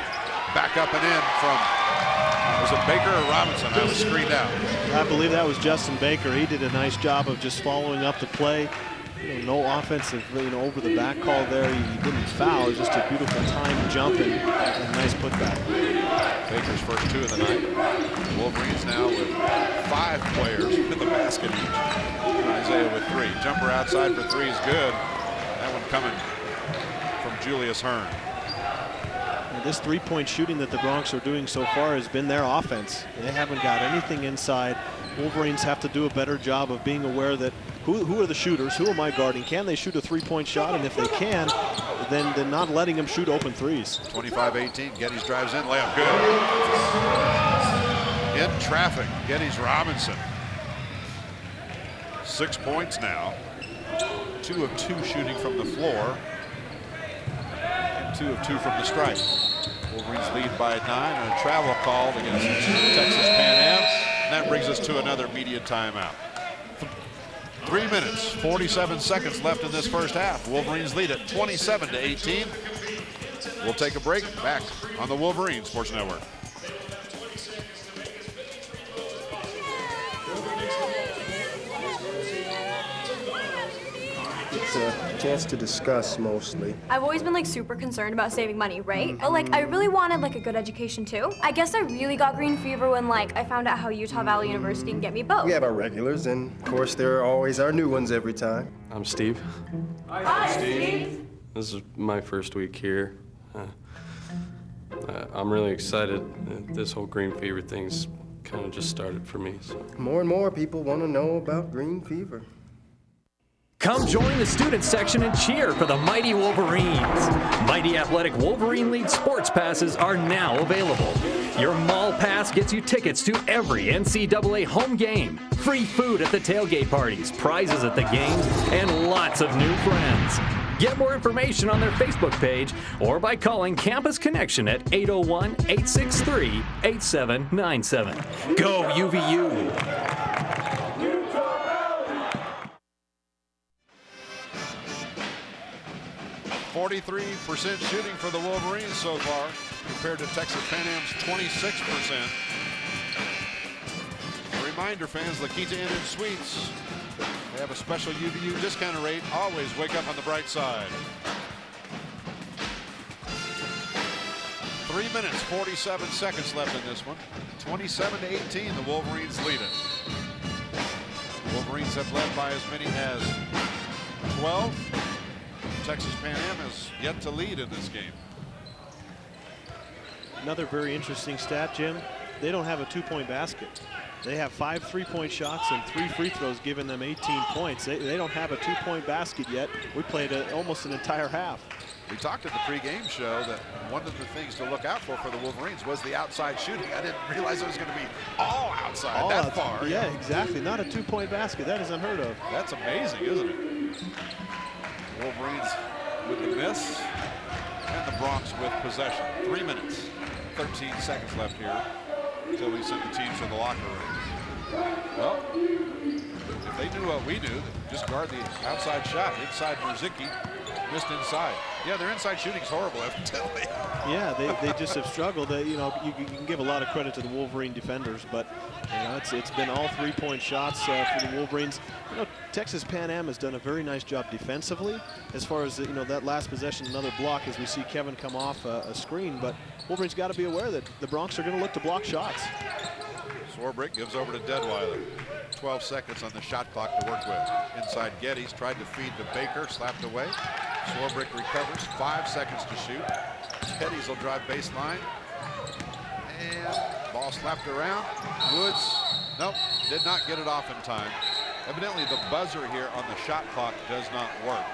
back up and in from, was it Baker or Robinson? I was screened out. I believe that was Justin Baker. He did a nice job of just following up the play. No offensive, over the back call there. He didn't foul. It was just a beautiful time jump and a nice putback. Baker's first 2 of the night. Wolverines now with 5 players with the basket each. Isiah with 3. Jumper outside for 3 is good. That one coming from Julius Hearn. And this 3-point shooting that the Bronx are doing so far has been their offense. They haven't got anything inside. Wolverines have to do a better job of being aware that who are the shooters, who am I guarding, can they shoot a 3-point shot, and if they can, then not letting them shoot open threes. 25-18, Geddes drives in, layup good. In traffic, Geddes Robinson. 6 points now. 2 of 2 shooting from the floor, and 2 of 2 from the stripe. Wolverines lead by 9, and a travel called against Texas Pan Am. And that brings us to another media timeout. 3 minutes, 47 seconds left in this first half. Wolverines lead it 27-18. We'll take a break. Back on the Wolverine Sports Network. It's a chance to discuss mostly. I've always been like super concerned about saving money, right? But like I really wanted like a good education too. I guess I really got green fever when like I found out how Utah Valley University can get me both. We have our regulars, and of course there are always our new ones every time. I'm Steve. Hi, Steve. This is my first week here. I'm really excited. This whole green fever thing's kind of just started for me. So. More and more people want to know about green fever. Come join the student section and cheer for the mighty Wolverines. Mighty Athletic Wolverine League sports passes are now available. Your mall pass gets you tickets to every NCAA home game, free food at the tailgate parties, prizes at the games, and lots of new friends. Get more information on their Facebook page or by calling Campus Connection at 801-863-8797. Go UVU! 43% shooting for the Wolverines so far, compared to Texas Pan Am's 26%. A reminder, fans, La Quinta Inn and Suites, they have a special UVU discount rate. Always wake up on the bright side. 3 minutes, 47 seconds left in this one. 27-18, the Wolverines lead it. The Wolverines have led by as many as 12. Texas Pan Am has yet to lead in this game. Another very interesting stat, Jim. They don't have a two-point basket. They have 5 3-point shots and 3 free throws, giving them 18 points. They don't have a two-point basket yet. We played almost an entire half. We talked at the pregame show that one of the things to look out for the Wolverines was the outside shooting. I didn't realize it was going to be all outside that far. Yeah, exactly. Not a two-point basket. That is unheard of. That's amazing, isn't it? Wolverines with the miss, and the Bronx with possession. 3 minutes, 13 seconds left here until we send the teams to the locker room. Well, if they knew what we knew, just guard the outside shot. Inside Murzicki, missed inside. Yeah, their inside shooting's horrible, evidently. Yeah, they just have struggled. You know, you can give a lot of credit to the Wolverine defenders, but you know, it's been all 3-point shots for the Wolverines. You know, Texas Pan Am has done a very nice job defensively. As far as, you know, that last possession, another block as we see Kevin come off a screen, but Wolverines got to be aware that the Bronx are going to look to block shots. Swarbrick gives over to Deadweiler. 12 seconds on the shot clock to work with. Inside Geddes, tried to feed to Baker, slapped away. Swarbrick recovers, 5 seconds to shoot. Geddes will drive baseline. And ball slapped around. Woods, nope, did not get it off in time. Evidently the buzzer here on the shot clock does not work.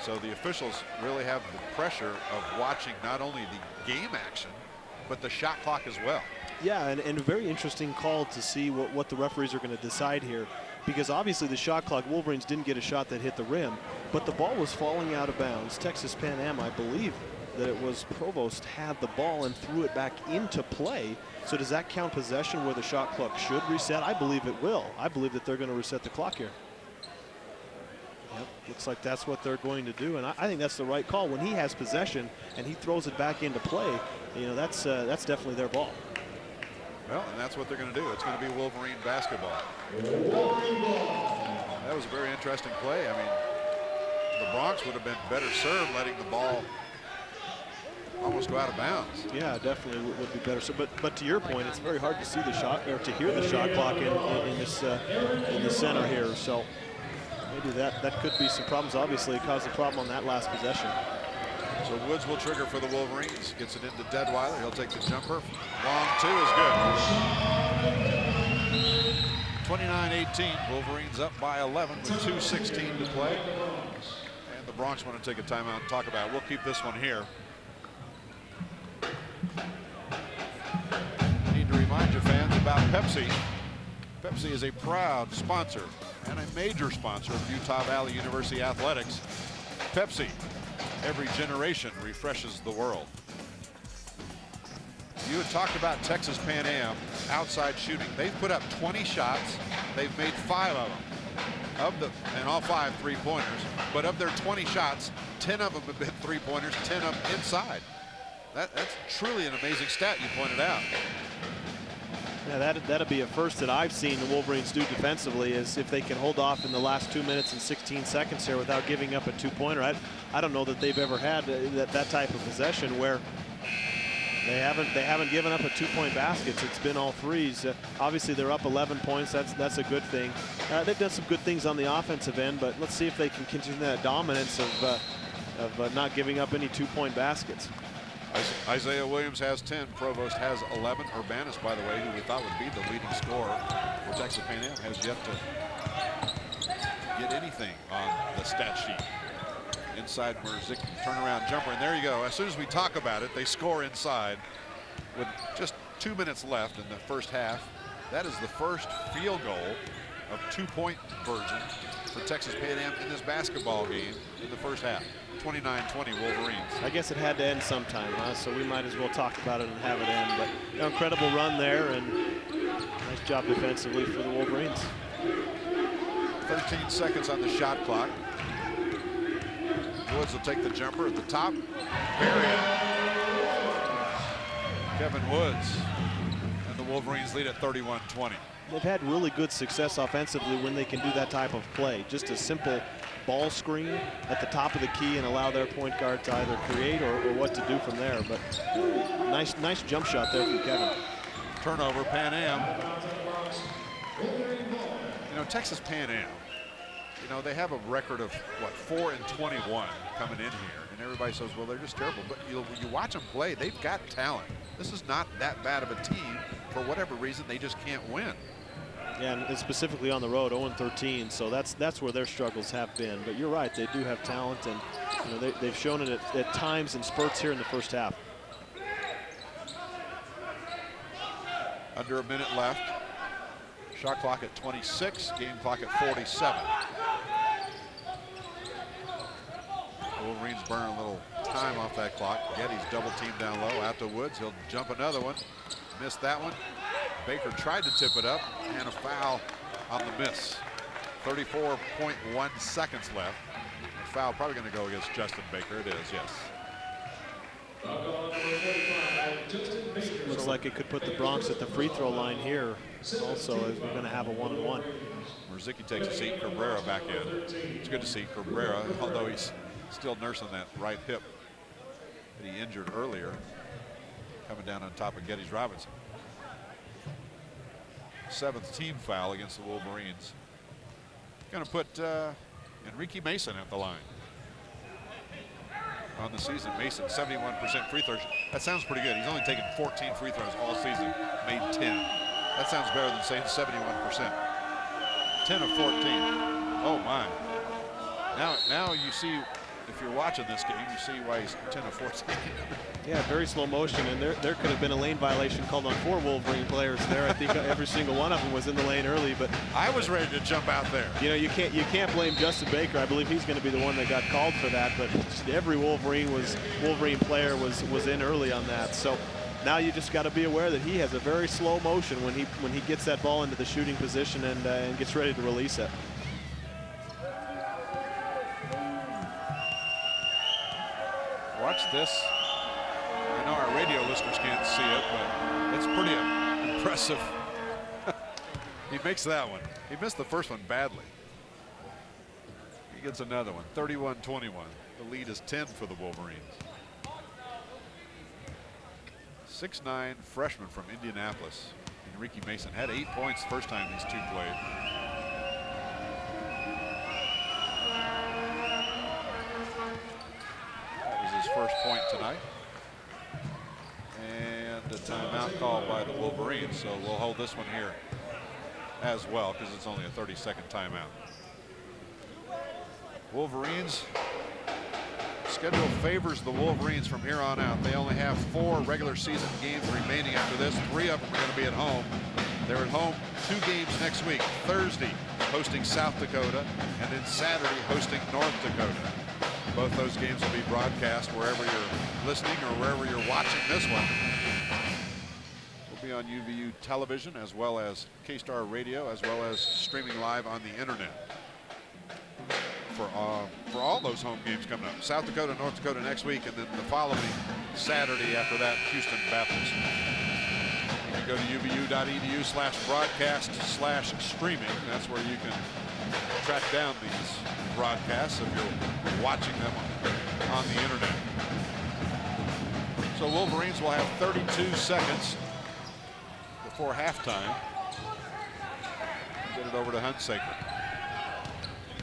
So the officials really have the pressure of watching not only the game action, but the shot clock as well. Yeah, and a very interesting call to see what the referees are going to decide here, because obviously the shot clock, Wolverines didn't get a shot that hit the rim, but the ball was falling out of bounds. Texas Pan Am, I believe that it was Provost, had the ball and threw it back into play. So does that count possession where the shot clock should reset? I believe it will. I believe that they're going to reset the clock here. Yep, looks like that's what they're going to do, and I think that's the right call. When he has possession and he throws it back into play, you know, that's definitely their ball. Well, and that's what they're going to do. It's going to be Wolverine basketball. That was a very interesting play. I mean, the Bronx would have been better served letting the ball almost go out of bounds. Yeah, definitely would be better. So, but to your point, it's very hard to see the shot or to hear the shot clock in the center here. So maybe that could be some problems. Obviously, it caused a problem on that last possession. So Woods will trigger for the Wolverines. Gets it into Deadweiler. He'll take the jumper. Long two is good. 29-18. Wolverines up by 11 with 2:16 to play. And the Bronx want to take a timeout and talk about it. We'll keep this one here. I need to remind you fans about Pepsi. Pepsi is a proud sponsor and a major sponsor of Utah Valley University Athletics. Pepsi. Every generation refreshes the world. You had talked about Texas Pan Am outside shooting. They've put up 20 shots. They've made 5 of them. and all 5 3-pointers, but of their 20 shots, 10 of them have been 3-pointers, 10 of them inside. That's truly an amazing stat you pointed out. Yeah, that'll be a first that I've seen the Wolverines do defensively, is if they can hold off in the last 2 minutes and 16 seconds here without giving up a 2-pointer. I don't know that they've ever had that type of possession where they haven't given up a 2-point baskets. It's been all threes. Obviously, they're up 11 points. That's a good thing. They've done some good things on the offensive end, but let's see if they can continue that dominance of not giving up any 2-point baskets. Isiah Williams has 10. Provost has 11. Urbanus, by the way, who we thought would be the leading scorer for Texas Pan Am, has yet to get anything on the stat sheet. Inside Merzick, turnaround jumper, and there you go. As soon as we talk about it, they score inside with just 2 minutes left in the first half. That is the first field goal of 2-point version for Texas Pan Am in this basketball game in the first half. 29-20 Wolverines. I guess it had to end sometime, huh? So we might as well talk about it and have it end. But you know, incredible run there, and nice job defensively for the Wolverines. 13 seconds on the shot clock. Woods will take the jumper at the top. Bury it. Kevin Woods, and the Wolverines lead at 31-20. They've had really good success offensively when they can do that type of play. Just a simple ball screen at the top of the key and allow their point guard to either create or what to do from there. But nice jump shot there from Kevin. Turnover, Pan Am. You know, Texas Pan Am, you know, they have a record of, what, 4-21 coming in here. And everybody says, well, they're just terrible. But you watch them play, they've got talent. This is not that bad of a team. For whatever reason, they just can't win. Yeah, and specifically on the road, 0-13. So that's where their struggles have been. But you're right, they do have talent, and you know, they've shown it at times in spurts here in the first half. Under a minute left. Shot clock at 26, game clock at 47. Wolverines burn a little time off that clock. Getty's double teamed down low, out to Woods. He'll jump another one. Missed that one. Baker tried to tip it up, and a foul on the miss. 34.1 seconds left. A foul probably going to go against Justin Baker. It is, yes. Looks like it could put the Bronx at the free throw line here also, as we're going to have a 1-on-1. Merzicki takes a seat. Cabrera back in. It's good to see Cabrera, although he's still nursing that right hip that he injured earlier, coming down on top of Geddes Robinson. 7th team foul against the Wolverines. Going to put Enrique Mason at the line. On the season, Mason 71% free throws. That sounds pretty good. He's only taken 14 free throws all season, made 10. That sounds better than saying 71%. 10 of 14. Oh my. Now you see, if you're watching this game, you see why he's 10 of 14. Yeah, very slow motion, and there could have been a lane violation called on 4 Wolverine players there. I think every single one of them was in the lane early, but I was ready to jump out there. You know, you can't blame Justin Baker. I believe he's going to be the one that got called for that, but every Wolverine player was in early on that. So now you just got to be aware that he has a very slow motion when he gets that ball into the shooting position and gets ready to release it. Watch this. I know our radio listeners can't see it, but it's pretty impressive. He makes that one. He missed the first one badly. He gets another one. 31-21. The lead is 10 for the Wolverines. 6'9" freshman from Indianapolis, Enrique Mason, had 8 points the first time these two played. That was his first point tonight. And a timeout called by the Wolverines, so we'll hold this one here as well because it's only a 30-second timeout. Wolverines, schedule favors the Wolverines from here on out. They only have 4 regular season games remaining after this. 3 of them are going to be at home. They're at home 2 games next week. Thursday hosting South Dakota, and then Saturday hosting North Dakota. Both those games will be broadcast wherever you're listening or wherever you're watching this one. We'll be on UVU television as well as K-Star Radio, as well as streaming live on the internet. for all those home games coming up. South Dakota, North Dakota next week, and then the following Saturday after that, Houston Baptist. You can go to uvu.edu/broadcast/streaming. That's where you can track down these broadcasts if you're watching them on the internet. So Wolverines will have 32 seconds before halftime. Get it over to Hunsaker.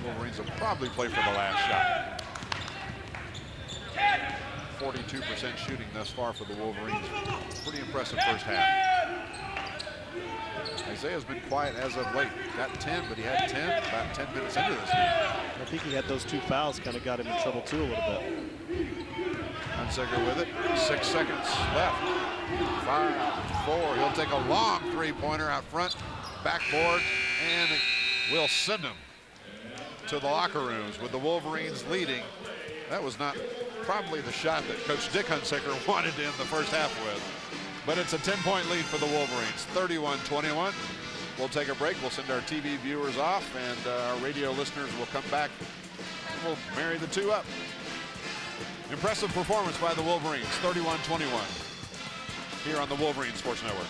Wolverines will probably play for the last shot. 42% shooting thus far for the Wolverines. Pretty impressive first half. Isiah's been quiet as of late. Got 10, but he had 10 about 10 minutes into this game. I think he had those 2 fouls, kind of got him in trouble too a little bit. Hunsaker with it. 6 seconds left. 5, 4. He'll take a long three-pointer out front. Backboard, and we'll send him to the locker rooms with the Wolverines leading. That was not probably the shot that Coach Dick Hunsaker wanted to end the first half with. But it's a 10-point lead for the Wolverines, 31-21. We'll take a break. We'll send our TV viewers off, and our radio listeners will come back. We'll marry the two up. Impressive performance by the Wolverines, 31-21, here on the Wolverine Sports Network.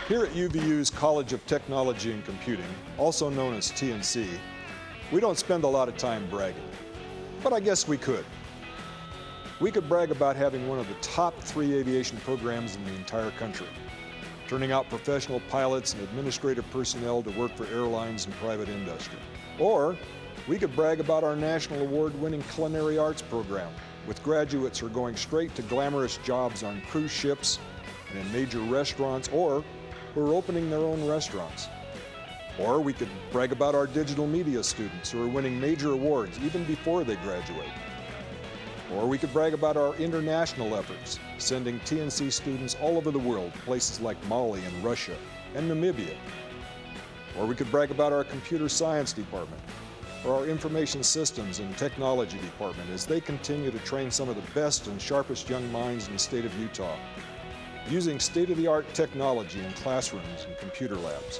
Here at UVU's College of Technology and Computing, also known as TNC, we don't spend a lot of time bragging, but I guess we could. We could brag about having one of the top 3 aviation programs in the entire country, turning out professional pilots and administrative personnel to work for airlines and private industry. Or we could brag about our national award-winning culinary arts program, with graduates who are going straight to glamorous jobs on cruise ships and in major restaurants, or who are opening their own restaurants. Or we could brag about our digital media students who are winning major awards even before they graduate. Or we could brag about our international efforts, sending TNC students all over the world, places like Mali and Russia and Namibia. Or we could brag about our computer science department, or our information systems and technology department as they continue to train some of the best and sharpest young minds in the state of Utah, using state-of-the-art technology in classrooms and computer labs.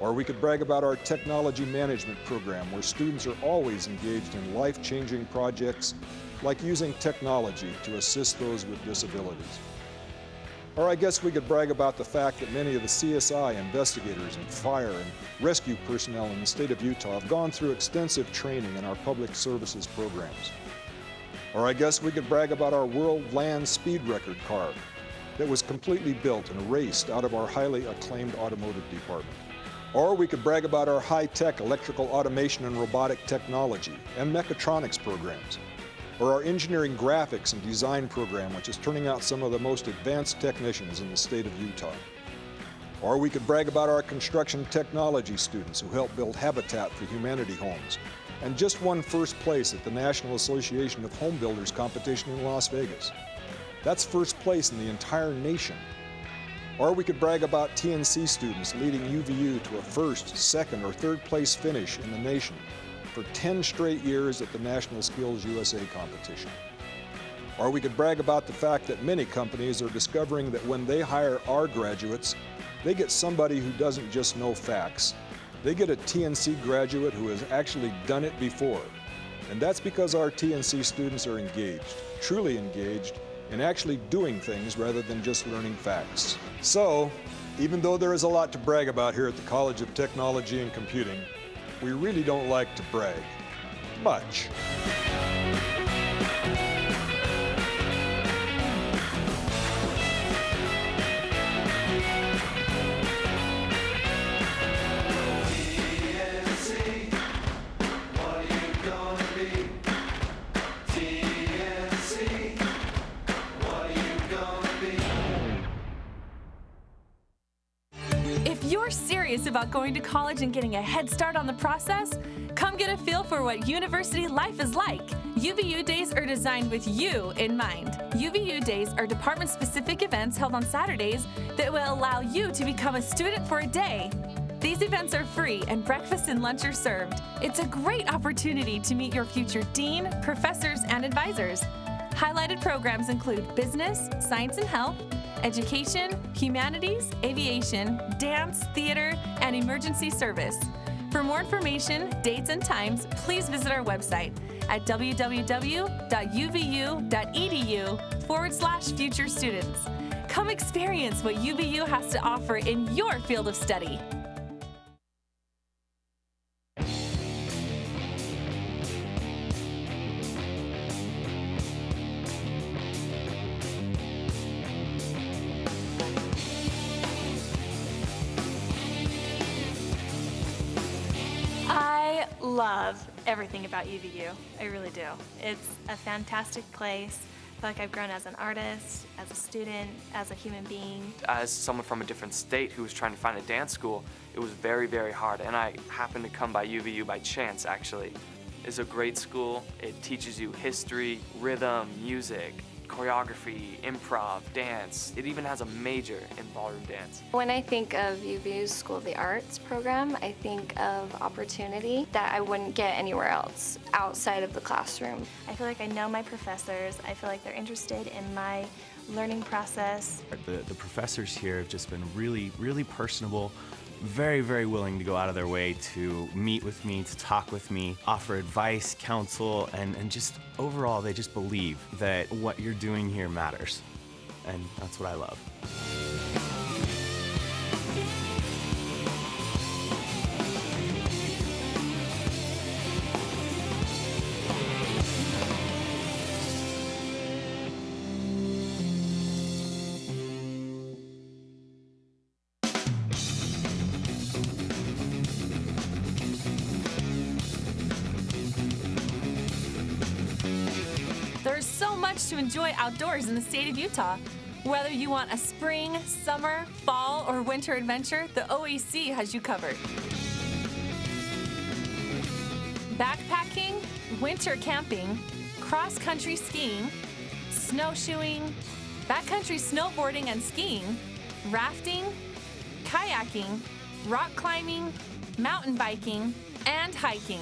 Or we could brag about our technology management program, where students are always engaged in life-changing projects like using technology to assist those with disabilities. Or I guess we could brag about the fact that many of the CSI investigators and fire and rescue personnel in the state of Utah have gone through extensive training in our public services programs. Or I guess we could brag about our world land speed record car that was completely built and raced out of our highly acclaimed automotive department. Or we could brag about our high-tech electrical automation and robotic technology and mechatronics programs, or our engineering graphics and design program, which is turning out some of the most advanced technicians in the state of Utah. Or we could brag about our construction technology students who helped build Habitat for Humanity homes and just won first place at the National Association of Home Builders competition in Las Vegas. That's first place in the entire nation. Or we could brag about TNC students leading UVU to a first, second, or third place finish in the nation for 10 straight years at the National Skills USA competition. Or we could brag about the fact that many companies are discovering that when they hire our graduates, they get somebody who doesn't just know facts. They get a TNC graduate who has actually done it before. And that's because our TNC students are engaged, truly engaged, and actually doing things rather than just learning facts. So, even though there is a lot to brag about here at the College of Technology and Computing, we really don't like to brag much. If you're serious about going to college and getting a head start on the process, come get a feel for what university life is like. UVU Days are designed with you in mind. UVU Days are department-specific events held on Saturdays that will allow you to become a student for a day. These events are free and breakfast and lunch are served. It's a great opportunity to meet your future dean, professors, and advisors. Highlighted programs include business, science and health, education, humanities, aviation, dance, theater, and emergency service. For more information, dates, and times, please visit our website at www.uvu.edu/future students. Come experience what UVU has to offer in your field of study. I love everything about UVU. I really do. It's a fantastic place. I feel like I've grown as an artist, as a student, as a human being. As someone from a different state who was trying to find a dance school, it was very, very hard. And I happened to come by UVU by chance, actually. It's a great school. It teaches you history, rhythm, music, choreography, improv, dance. It even has a major in ballroom dance. When I think of UVU's School of the Arts program, I think of opportunity that I wouldn't get anywhere else outside of the classroom. I feel like I know my professors. I feel like they're interested in my learning process. The professors here have just been really, really personable, very, very willing to go out of their way to meet with me, to talk with me, offer advice, counsel, and just overall, they just believe that what you're doing here matters. And that's what I love. There's so much to enjoy outdoors in the state of Utah. Whether you want a spring, summer, fall, or winter adventure, the OAC has you covered. Backpacking, winter camping, cross-country skiing, snowshoeing, backcountry snowboarding and skiing, rafting, kayaking, rock climbing, mountain biking, and hiking.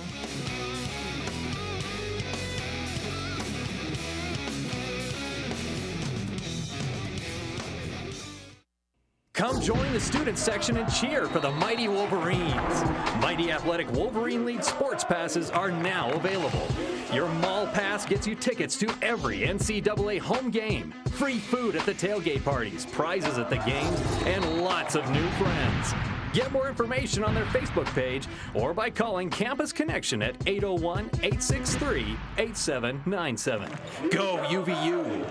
Come join the student section and cheer for the Mighty Wolverines. Mighty Athletic Wolverine League sports passes are now available. Your mall pass gets you tickets to every NCAA home game, free food at the tailgate parties, prizes at the games, and lots of new friends. Get more information on their Facebook page or by calling Campus Connection at 801-863-8797. Go UVU!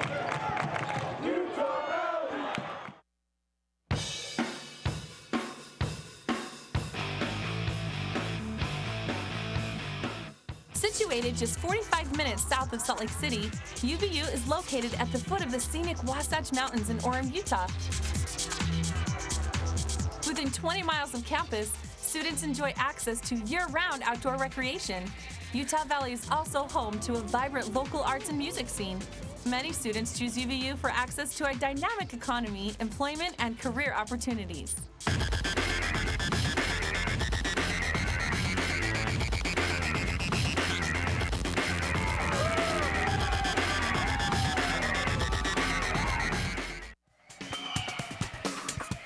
Situated just 45 minutes south of Salt Lake City, UVU is located at the foot of the scenic Wasatch Mountains in Orem, Utah. Within 20 miles of campus, students enjoy access to year-round outdoor recreation. Utah Valley is also home to a vibrant local arts and music scene. Many students choose UVU for access to a dynamic economy, employment, and career opportunities.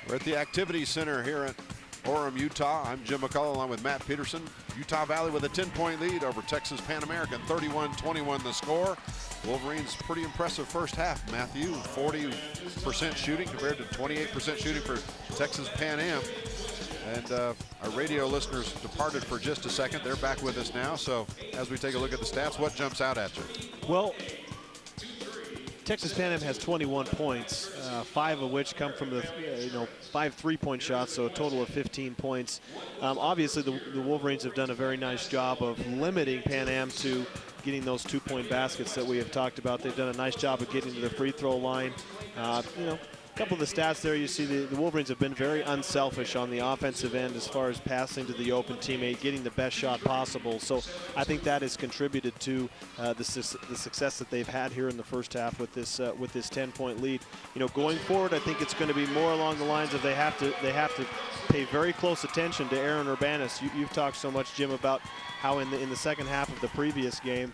We're at the Activity Center here at Orem, Utah. I'm Jim McCullough along with Matt Peterson. Utah Valley with a 10-point lead over Texas Pan American, 31-21 the score. Wolverines pretty impressive first half. Matthew, 40% shooting compared to 28% shooting for Texas Pan Am. And our radio listeners departed for just a second. They're back with us now. So as we take a look at the stats, what jumps out at you? Well, Texas Pan Am has 21 points, 5 of which come from the 5 3-point shots, so a total of 15 points. Obviously, the Wolverines have done a very nice job of limiting Pan Am to getting those 2-point baskets that we have talked about. They've done a nice job of getting to the free throw line. couple of the stats there, you see the Wolverines have been very unselfish on the offensive end as far as passing to the open teammate, getting the best shot possible. So I think that has contributed to the success that they've had here in the first half with this 10-point lead. You know, going forward, I think it's going to be more along the lines of they have to pay very close attention to Aaron Urbanus. You've talked so much, Jim, about how in the second half of the previous game,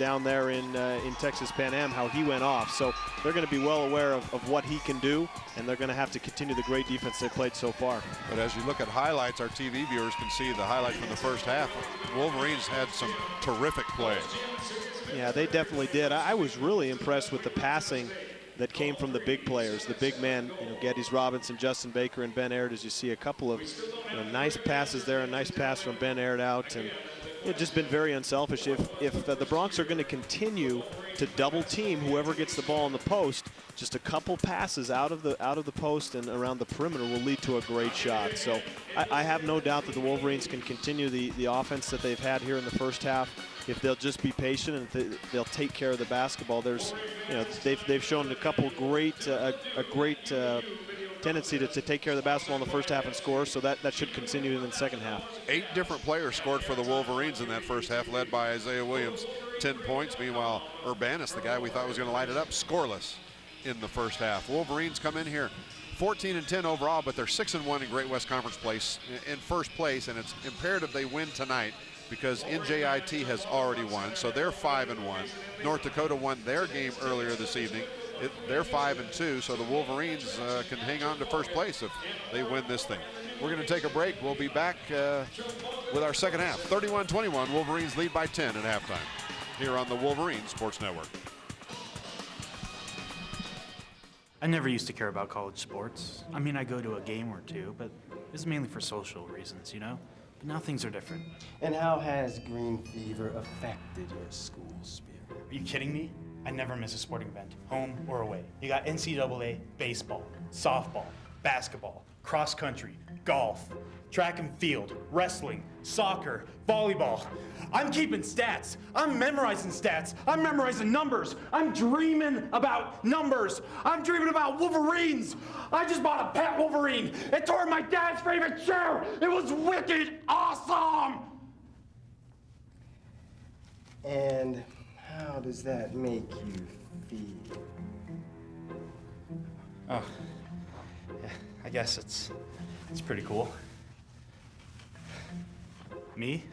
down there in Texas Pan Am, how he went off. So they're going to be well aware of what he can do, and they're going to have to continue the great defense they've played so far. But as you look at highlights, our TV viewers can see the highlights from the first half. Wolverines had some terrific plays. Yeah, they definitely did. I was really impressed with the passing that came from the big players, the big men, you know, Geddes Robinson, Justin Baker, and Ben Aird. As you see a couple of nice passes there, a nice pass from Ben Aird out, and it's just been very unselfish. If the Broncs are going to continue to double team whoever gets the ball in the post, just a couple passes out of the post and around the perimeter will lead to a great shot. So I have no doubt that the Wolverines can continue the offense that they've had here in the first half. If they'll just be patient and they'll take care of the basketball. There's, you know, they've shown a couple great tendency to take care of the basketball in the first half and score, so that should continue in the second half. 8 different players scored for the Wolverines in that first half, led by Isiah Williams, 10 points. Meanwhile, Urbanus, the guy we thought was going to light it up, scoreless in the first half. Wolverines come in here 14-10 overall, but they're 6-1 in Great West Conference place, in first place, and it's imperative they win tonight because NJIT has already won, so they're 5-1. North Dakota won their game earlier this evening. They're 5-2, so the Wolverines can hang on to first place if they win this thing. We're going to take a break. We'll be back with our second half. 31-21, Wolverines lead by 10 at halftime here on the Wolverine Sports Network. I never used to care about college sports. I mean, I go to a game or two, but it's mainly for social reasons, you know? But now things are different. And how has green fever affected your school spirit? Are you kidding me? I never miss a sporting event, home or away. You got NCAA baseball, softball, basketball, cross country, golf, track and field, wrestling, soccer, volleyball. I'm keeping stats. I'm memorizing stats. I'm memorizing numbers. I'm dreaming about numbers. I'm dreaming about Wolverines. I just bought a pet Wolverine. It tore my dad's favorite chair. It was wicked awesome. And how does that make you feel? Oh, yeah, I guess it's pretty cool. Me?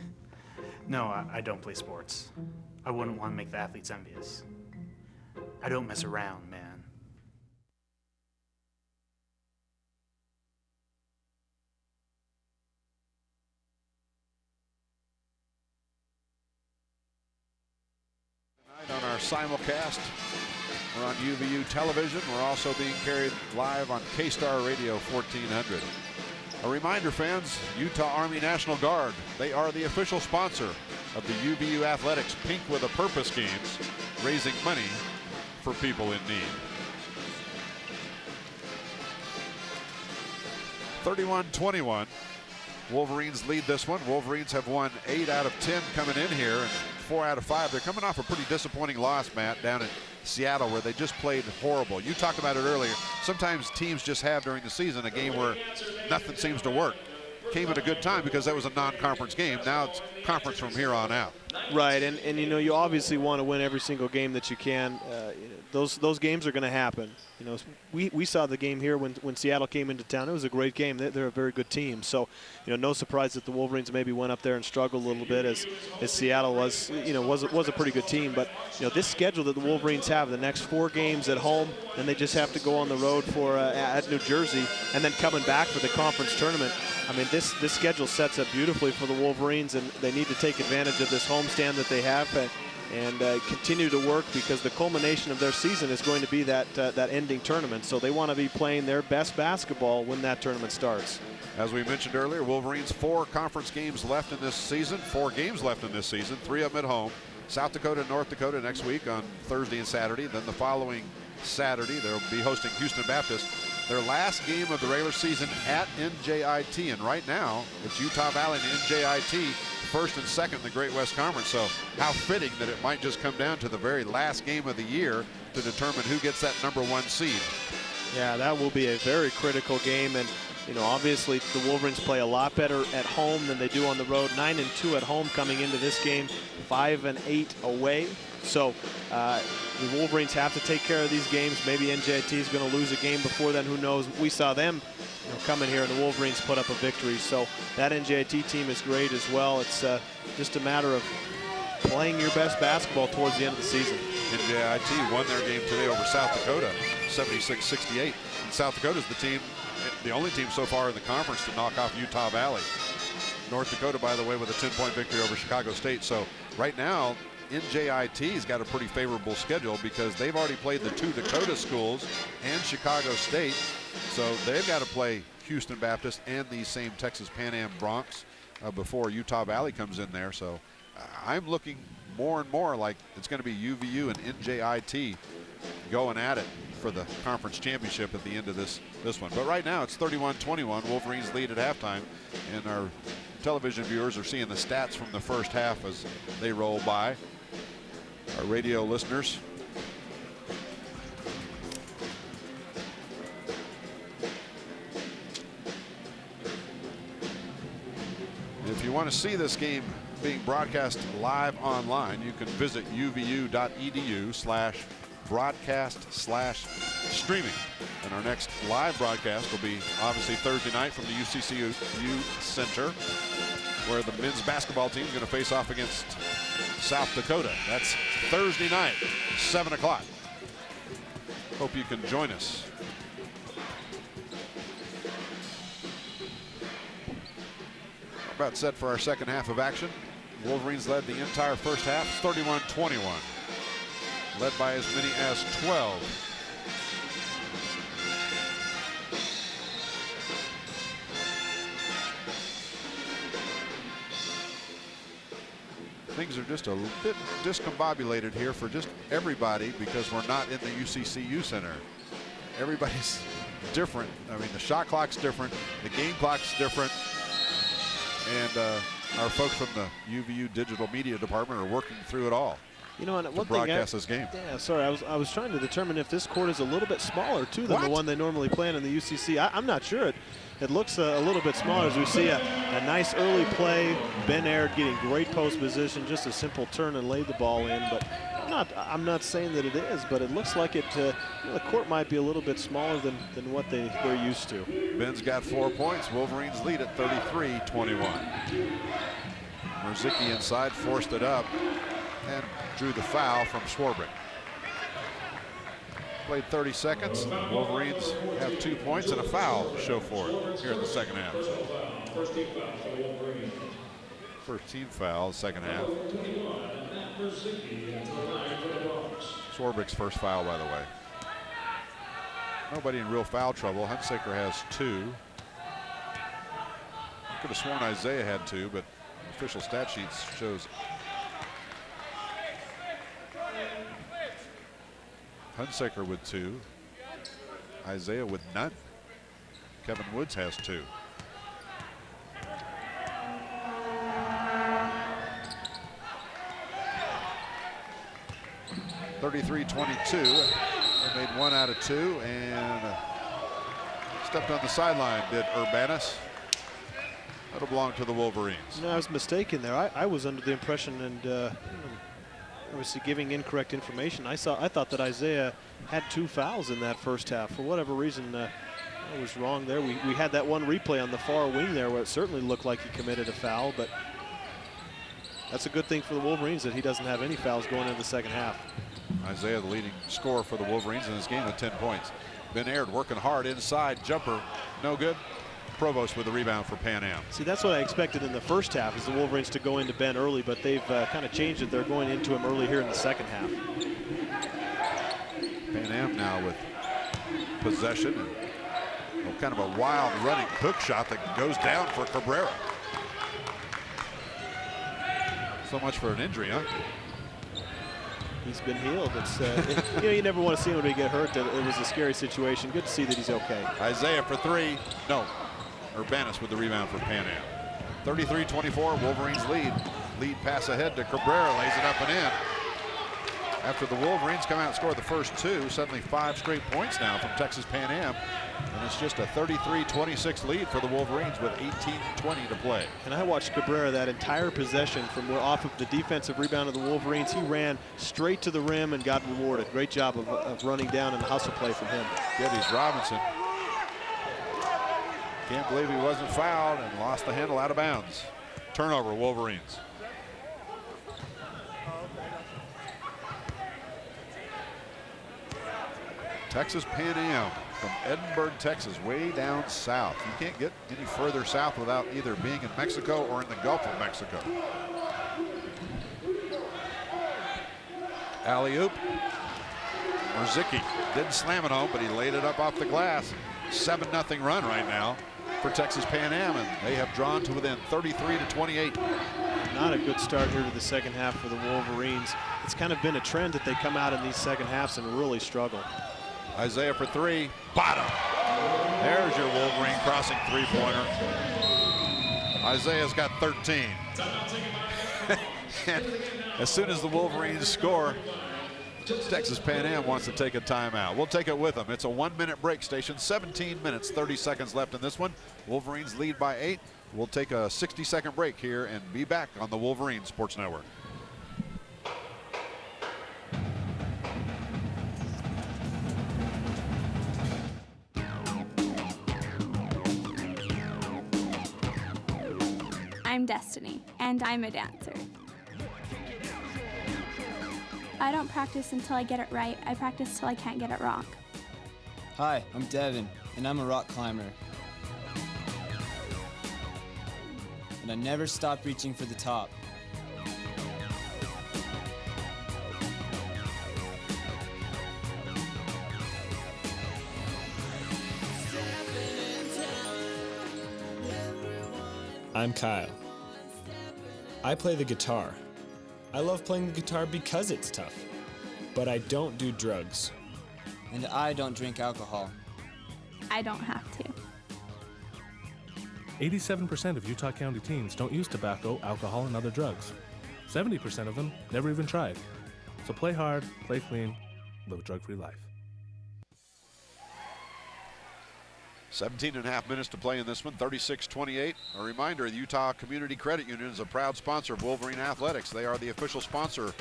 No, I don't play sports. I wouldn't want to make the athletes envious. I don't mess around, man. On our simulcast, we're on UVU television. We're also being carried live on K-Star Radio 1400. A reminder, fans, Utah Army National Guard, they are the official sponsor of the UVU Athletics Pink with a Purpose games, raising money for people in need. 31-21. Wolverines lead this one. Wolverines have won 8 out of 10 coming in here, and 4 out of 5. They're coming off a pretty disappointing loss, Matt, down in Seattle, where they just played horrible. You talked about it earlier. Sometimes teams just have during the season a game where nothing seems to work. Came at a good time because that was a non-conference game. Now it's conference from here on out. Right, and you know, you obviously want to win every single game that you can. Those games are going to happen. You know, we saw the game here when Seattle came into town. It was a great game. They're a very good team. So, you know, no surprise that the Wolverines maybe went up there and struggled a little bit as Seattle was a pretty good team. But you know, this schedule that the Wolverines have, the next 4 games at home, then they just have to go on the road for at New Jersey, and then coming back for the conference tournament. I mean, this schedule sets up beautifully for the Wolverines, and they need to take advantage of this homestand that they have and continue to work, because the culmination of their season is going to be that ending tournament. So they want to be playing their best basketball when that tournament starts. As we mentioned earlier, Wolverines 4 conference games left in this season, 4 games left in this season, 3 of them at home. South Dakota and North Dakota next week on Thursday and Saturday. Then the following Saturday, they'll be hosting Houston Baptist. Their last game of the regular season at NJIT, and right now it's Utah Valley and NJIT, first and second in the Great West Conference. So how fitting that it might just come down to the very last game of the year to determine who gets that #1 seed. Yeah, that will be a very critical game, and you know, obviously the Wolverines play a lot better at home than they do on the road. 9-2 at home coming into this game, 5-8 away. So the Wolverines have to take care of these games. Maybe NJIT is going to lose a game before then. Who knows? We saw them come in here and the Wolverines put up a victory. So that NJIT team is great as well. It's just a matter of playing your best basketball towards the end of the season. NJIT won their game today over South Dakota, 76-68. And South Dakota's the only team so far in the conference to knock off Utah Valley. North Dakota, by the way, with a 10-point victory over Chicago State. So right now, NJIT's got a pretty favorable schedule because they've already played the 2 Dakota schools and Chicago State. So they've got to play Houston Baptist and these same Texas Pan Am Broncs before Utah Valley comes in there. So I'm looking more and more like it's going to be UVU and NJIT going at it for the conference championship at the end of this one. But right now it's 31-21. Wolverines lead at halftime, and our television viewers are seeing the stats from the first half as they roll by. Our radio listeners, if you want to see this game being broadcast live online, you can visit uvu.edu/broadcast/streaming. And our next live broadcast will be obviously Thursday night from the UCCU Center, where the men's basketball team is going to face off against South Dakota. That's Thursday night, 7 o'clock. Hope you can join us. About set for our second half of action. Wolverines led the entire first half, 31-21. Led by as many as 12. Things are just a bit discombobulated here for just everybody because we're not in the UCCU Center. Everybody's different. I mean, the shot clock's different, the game clock's different, and our folks from the UVU Digital Media Department are working through it all. You know, and to broadcast this game. Yeah, sorry, I was trying to determine if this court is a little bit smaller too than the one they normally play in the UCC. I'm not sure. It looks a little bit smaller as we see a nice early play. Ben Aird getting great post position, just a simple turn and laid the ball in. But I'm not saying that it is, but it looks like it. You know, the court might be a little bit smaller than what they're used to. Ben's got 4 points. Wolverines lead at 33-21. Merzicki inside forced it up and drew the foul from Swarbrick. Played 30 seconds. Wolverines have 2 points and a foul to show for it here in the second half. First team foul, second half. Swarbrick's first foul, by the way. Nobody in real foul trouble. Hunsaker has 2. Could have sworn Isiah had 2, but official stat sheets shows Hunsaker with 2, Isiah with none. Kevin Woods has 2. (33-22). They made 1 out of 2 and stepped on the sideline. Did Urbanus? That'll belong to the Wolverines. No, I was mistaken there. I was under the impression and. Obviously giving incorrect information. I thought that Isiah had 2 fouls in that first half. For whatever reason, I was wrong there. We had that one replay on the far wing there where it certainly looked like he committed a foul, but that's a good thing for the Wolverines that he doesn't have any fouls going into the second half. Isiah, the leading scorer for the Wolverines in this game with 10 points. Ben Aird working hard inside, jumper, no good. Provost with the rebound for Pan Am. See, that's what I expected in the first half, is the Wolverines to go into Ben early, but they've kind of changed it. They're going into him early here in the second half. Pan Am now with possession and kind of a wild running hook shot that goes down for Cabrera. So much for an injury, huh? He's been healed. It's you know, you never want to see anybody get hurt. It was a scary situation. Good to see that he's okay. Isiah for 3. No. Urbanus with the rebound for Pan Am. 33-24, Wolverines lead. Lead pass ahead to Cabrera, lays it up and in. After the Wolverines come out and score the first two, suddenly 5 straight points now from Texas Pan Am. And it's just a 33-26 lead for the Wolverines with 18:20 to play. And I watched Cabrera that entire possession from off of the defensive rebound of the Wolverines. He ran straight to the rim and got rewarded. Great job of running down and the hustle play from him. Geddes Robinson. Can't believe he wasn't fouled and lost the handle out of bounds. Turnover, Wolverines. Texas Pan Am from Edinburgh, Texas, way down south. You can't get any further south without either being in Mexico or in the Gulf of Mexico. Alley-oop. Murzicki didn't slam it home, but he laid it up off the glass. 7-0 run right now for Texas Pan Am, and they have drawn to within 33-28. Not a good start here to the second half for the Wolverines. It's kind of been a trend that they come out in these second halves and really struggle. Isiah for 3, bottom. There's your Wolverine crossing three-pointer. Isaiah's got 13. And as soon as the Wolverines score, Texas Pan Am wants to take a timeout. We'll take it with them. It's a 1-minute break station, 17 minutes, 30 seconds left in this one. Wolverines lead by 8. We'll take a 60-second break here and be back on the Wolverine Sports Network. I'm Destiny, and I'm a dancer. I don't practice until I get it right. I practice till I can't get it wrong. Hi, I'm Devin, and I'm a rock climber. And I never stop reaching for the top. I'm Kyle. I play the guitar. I love playing the guitar because it's tough, but I don't do drugs. And I don't drink alcohol. I don't have to. 87% of Utah County teens don't use tobacco, alcohol, and other drugs. 70% of them never even tried. So play hard, play clean, live a drug-free life. 17.5 minutes to play in this one, 36-28. A reminder, the Utah Community Credit Union is a proud sponsor of Wolverine Athletics. They are the official sponsor of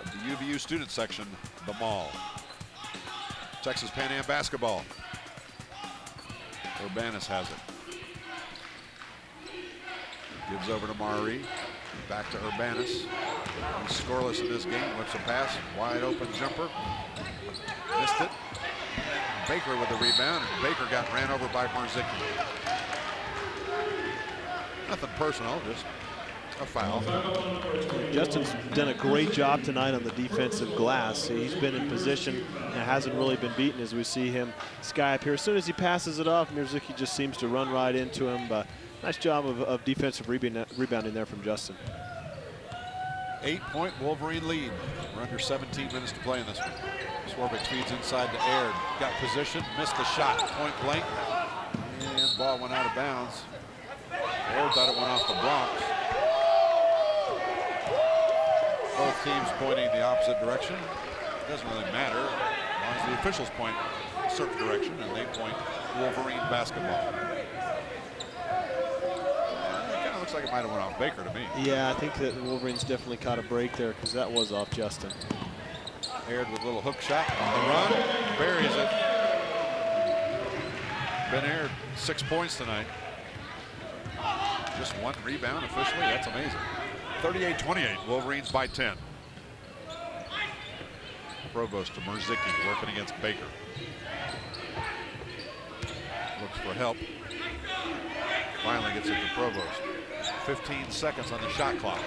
the UVU student section, the Mall. Texas Pan Am basketball. Urbanus has it. Gives over to Mari. Back to Urbanus. He's scoreless in this game. Whips a pass. Wide open jumper. Missed it. Baker with the rebound, and Baker got ran over by Murzicki. Nothing personal, just a foul. Justin's done a great job tonight on the defensive glass. He's been in position and hasn't really been beaten as we see him sky up here. As soon as he passes it off, Murzicki just seems to run right into him. But nice job of defensive rebounding there from Justin. 8-point Wolverine lead. We're under 17 minutes to play in this one. Swarbrick feeds inside to Aird. Got position, missed the shot, point blank. And ball went out of bounds. Aird thought it went off the Bronx. Both teams pointing the opposite direction. It doesn't really matter as long as the officials point a certain direction and they point Wolverine basketball. Looks like it might have went off Baker to me. Yeah, I think that the Wolverines definitely caught a break there because that was off Justin. Aird with a little hook shot on the run, buries it. Ben Aird, 6 points tonight. Just 1 rebound officially, that's amazing. 38-28, Wolverines by 10. Provost to Murzicki working against Baker. Looks for help. Finally gets it to Provost. 15 seconds on the shot clock.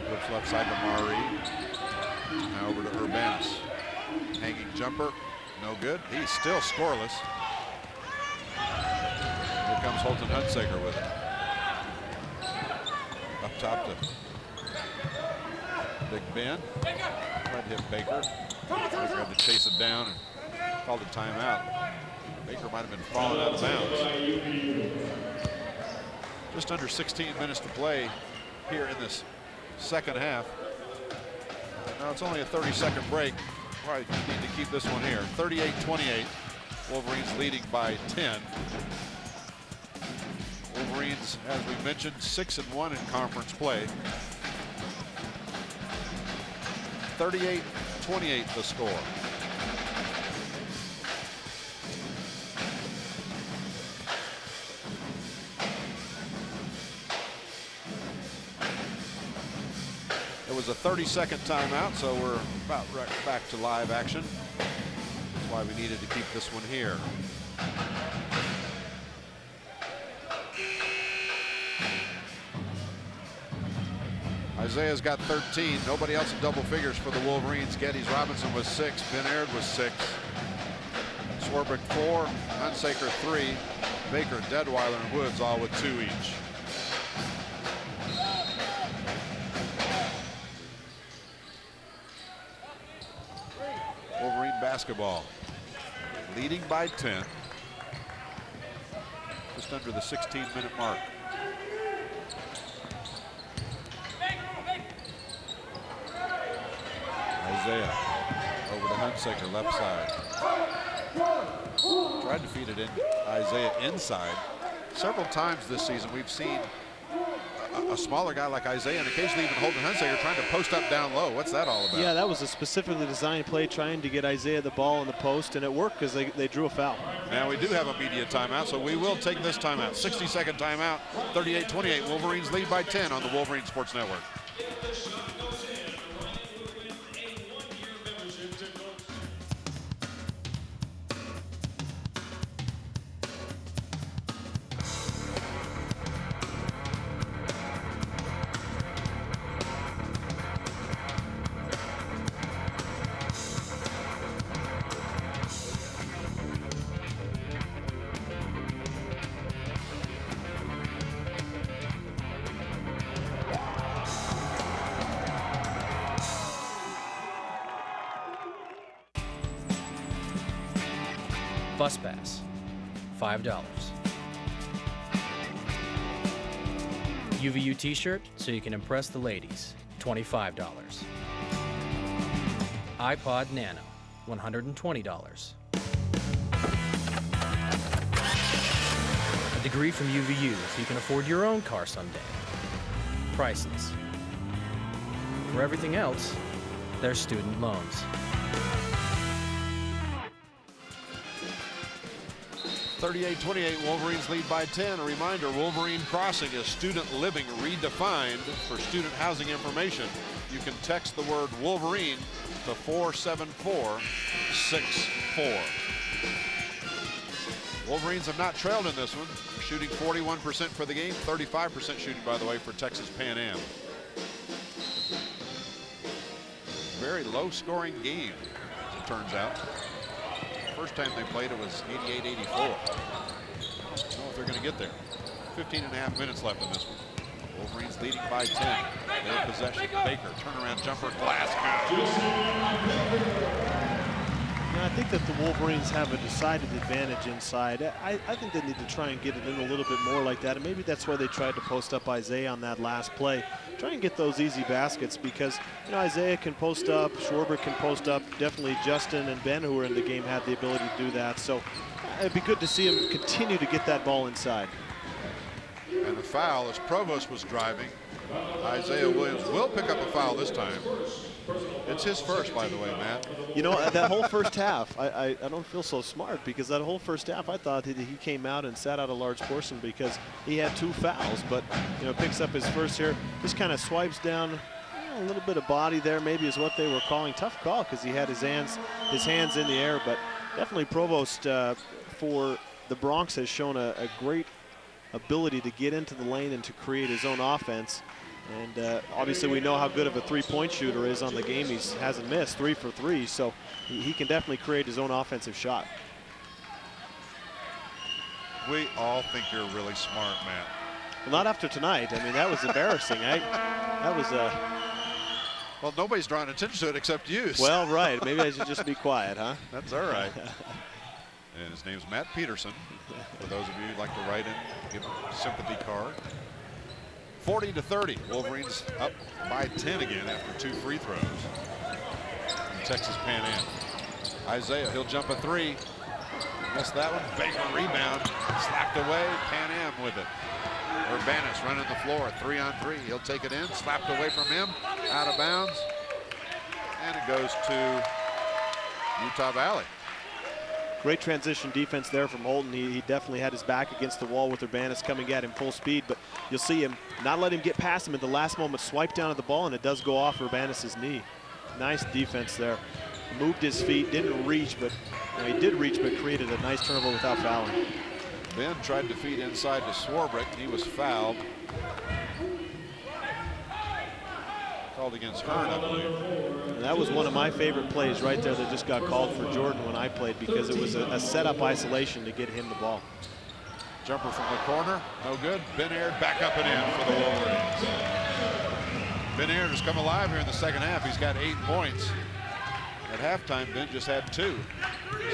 Looks left side to Mari. Now over to Urbanus. Hanging jumper, no good. He's still scoreless. Here comes Holton Hunsaker with it. Up top to Big Ben. Tried to hit Baker. Baker had to chase it down and called a timeout. Baker might have been falling out of bounds. Just under 16 minutes to play here in this second half. Well, it's only a 30-second break. Probably need to keep this one here. 38-28. Wolverines leading by 10. Wolverines, as we mentioned, 6-1 in conference play. 38-28 the score. It was a 30-second timeout, so we're about right back to live action. That's why we needed to keep this one here. Isiah's got 13. Nobody else in double figures for the Wolverines. Geddes Robinson was 6. Ben Aird was 6. Swarbrick 4. Hunsaker 3. Baker, Deadweiler, and Woods all with 2 each. Wolverine basketball. Leading by 10. Just under the 16-minute mark. Isiah over to Hunsaker, left side. Tried to feed it in Isiah inside. Several times this season we've seen a smaller guy like Isiah and occasionally even Holden Hunsaker trying to post up down low. What's that all about? Yeah, that was a specifically designed play trying to get Isiah the ball in the post, and it worked because they drew a foul. Now we do have a media timeout, so we will take this timeout. 60-second timeout, 38-28. Wolverines lead by 10 on the Wolverine Sports Network. Bus pass, $5. UVU t-shirt so you can impress the ladies, $25. iPod Nano, $120. A degree from UVU so you can afford your own car someday. Priceless. For everything else, there's student loans. 38-28, Wolverines lead by 10. A reminder, Wolverine Crossing is student living redefined. For student housing information, you can text the word Wolverine to 47464. Wolverines have not trailed in this one. They're shooting 41% for the game, 35% shooting, by the way, for Texas Pan Am. Very low scoring game, as it turns out. First time they played, it was 88-84. I don't know if they're going to get there. 15.5 minutes left in this one. Wolverines leading by 10. Their possession. Baker, turnaround jumper, glass. Yeah, I think that the Wolverines have a decided advantage inside. I think they need to try and get it in a little bit more like that, and maybe that's why they tried to post up Isiah on that last play. Try and get those easy baskets because, you know, Isiah can post up, Swarbrick can post up. Definitely Justin and Ben, who were in the game, had the ability to do that. So it'd be good to see him continue to get that ball inside. And the foul as Provost was driving. Isiah Williams will pick up a foul this time. It's his first, by the way, Matt. You know, that whole first half, I don't feel so smart because that whole first half, I thought that he came out and sat out a large portion because he had 2 fouls, but, you know, picks up his first here. Just kind of swipes down, you know, a little bit of body there, maybe is what they were calling. Tough call because he had his hands in the air, but definitely Provost for the Bronx has shown a great ability to get into the lane and to create his own offense. And obviously we know how good of a three-point shooter is on the game. He hasn't missed 3 for 3, so he can definitely create his own offensive shot. We all think you're really smart, Matt. Well, not after tonight. I mean, that was embarrassing. Well, nobody's drawing attention to it except you. Well, right. Maybe I should just be quiet, huh? That's all right. And his name's Matt Peterson. For those of you who'd like to write in, give him a sympathy card. 40-30, Wolverines up by 10 again after 2 free throws. Texas Pan Am. Isiah, he'll jump a three. Missed that one. Baker rebound. Slapped away. Pan Am with it. Urbanus running the floor. 3-on-3. He'll take it in. Slapped away from him. Out of bounds. And it goes to Utah Valley. Great transition defense there from Holton. He definitely had his back against the wall with Urbanus coming at him full speed, but you'll see him not let him get past him at the last moment, swipe down at the ball, and it does go off Urbanus's knee. Nice defense there. Moved his feet, didn't reach, but he did reach, but created a nice turnover without fouling. Ben tried to feed inside to Swarbrick. He was fouled. Called against Hearn, I believe. And that was one of my favorite plays right there that just got called for Jordan when I played, because it was a setup isolation to get him the ball. Jumper from the corner, no good. Ben Aird back up and in for the Wolverines. Ben Aird has come alive here in the second half. He's got 8 points. At halftime, Ben just had 2.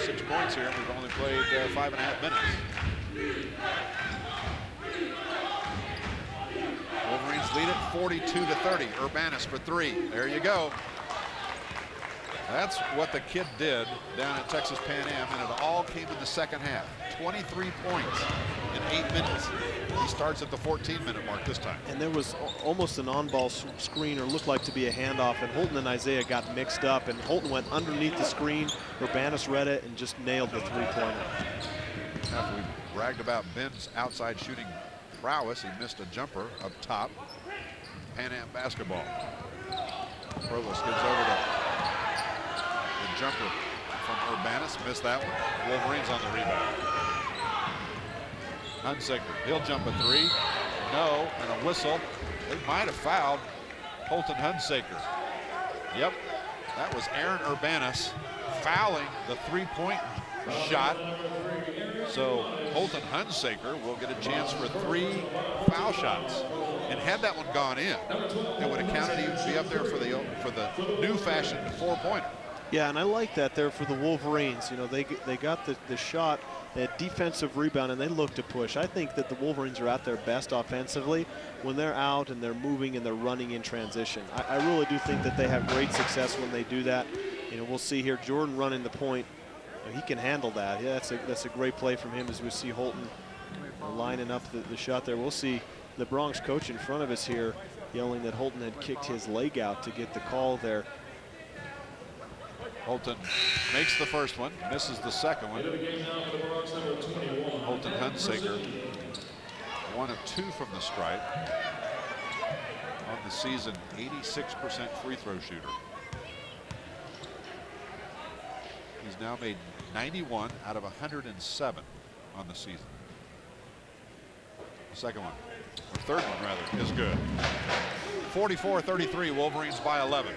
6 points here, and we've only played 5.5 minutes. Wolverines lead it 42-30. Urbanus for 3. There you go. That's what the kid did down at Texas Pan Am, and it all came in the second half. 23 points in 8 minutes. He starts at the 14-minute mark this time. And there was almost an on-ball screen, or looked like to be a handoff, and Holton and Isiah got mixed up, and Holton went underneath the screen. Urbanus read it and just nailed the three-pointer. After we bragged about Ben's outside shooting prowess, he missed a jumper up top. Pan Am basketball. Provost gives over to the jumper from Urbanus. Missed that one. Wolverines on the rebound. Hunsaker, he'll jump a 3. No, and a whistle. They might have fouled Holton Hunsaker. Yep, that was Aaron Urbanus fouling the 3-point shot. So Holton Hunsaker will get a chance for 3 foul shots. And had that one gone in, it would have counted. He would be up there for the new-fashioned 4-pointer. Yeah, and I like that there for the Wolverines. You know, they got the shot, that defensive rebound, and they look to push. I think that the Wolverines are at their best offensively when they're out and they're moving and they're running in transition. I really do think that they have great success when they do that. You know, we'll see here Jordan running the point. He can handle that. Yeah, that's a great play from him as we see Holton lining up the shot there. We'll see the Bronx coach in front of us here yelling that Holton had kicked his leg out to get the call there. Holton makes the first one, misses the second one. Holton Hunsaker, 1 of 2 from the stripe. On the season, 86% free throw shooter. He's now made 91 out of 107 on the season. The second one, or third one rather, is good. 44-33, Wolverines by 11.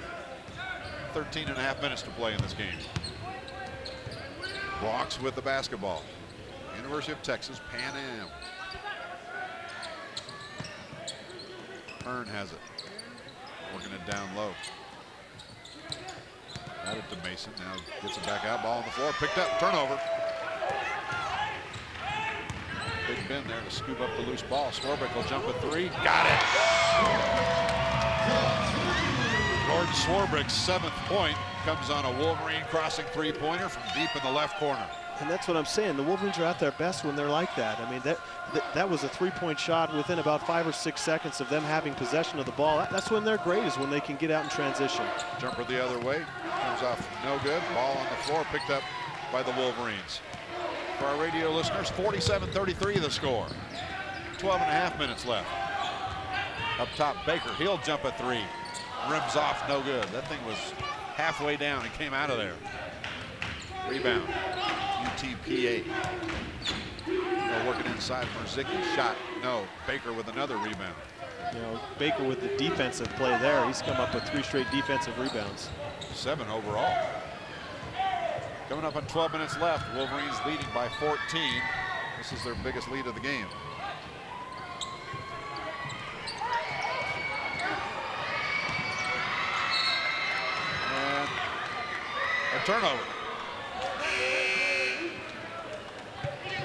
13.5 minutes to play in this game. Bronx with the basketball. University of Texas, Pan Am. Hearn has it. Working it down low. Got it to Mason. Now gets it back out. Ball on the floor. Picked up. Turnover. Big Ben there to scoop up the loose ball. Swarbrick will jump a 3. Got it. Jordan Swarbrick's 7th point comes on a Wolverine crossing 3-pointer from deep in the left corner. And that's what I'm saying. The Wolverines are at their best when they're like that. I mean, that was a 3-point shot within about 5 or 6 seconds of them having possession of the ball. That's when they're great, is when they can get out in transition. Jumper the other way. Comes off no good. Ball on the floor picked up by the Wolverines. For our radio listeners, 47-33 the score. 12.5 minutes left. Up top, Baker. He'll jump a 3. Rims off, no good. That thing was halfway down. It came out of there. Rebound. UTPA. Working inside for Zicki. Shot. No. Baker with another rebound. You know, Baker with the defensive play there. He's come up with 3 straight defensive rebounds. 7 overall. Coming up on 12 minutes left. Wolverines leading by 14. This is their biggest lead of the game. And a turnover.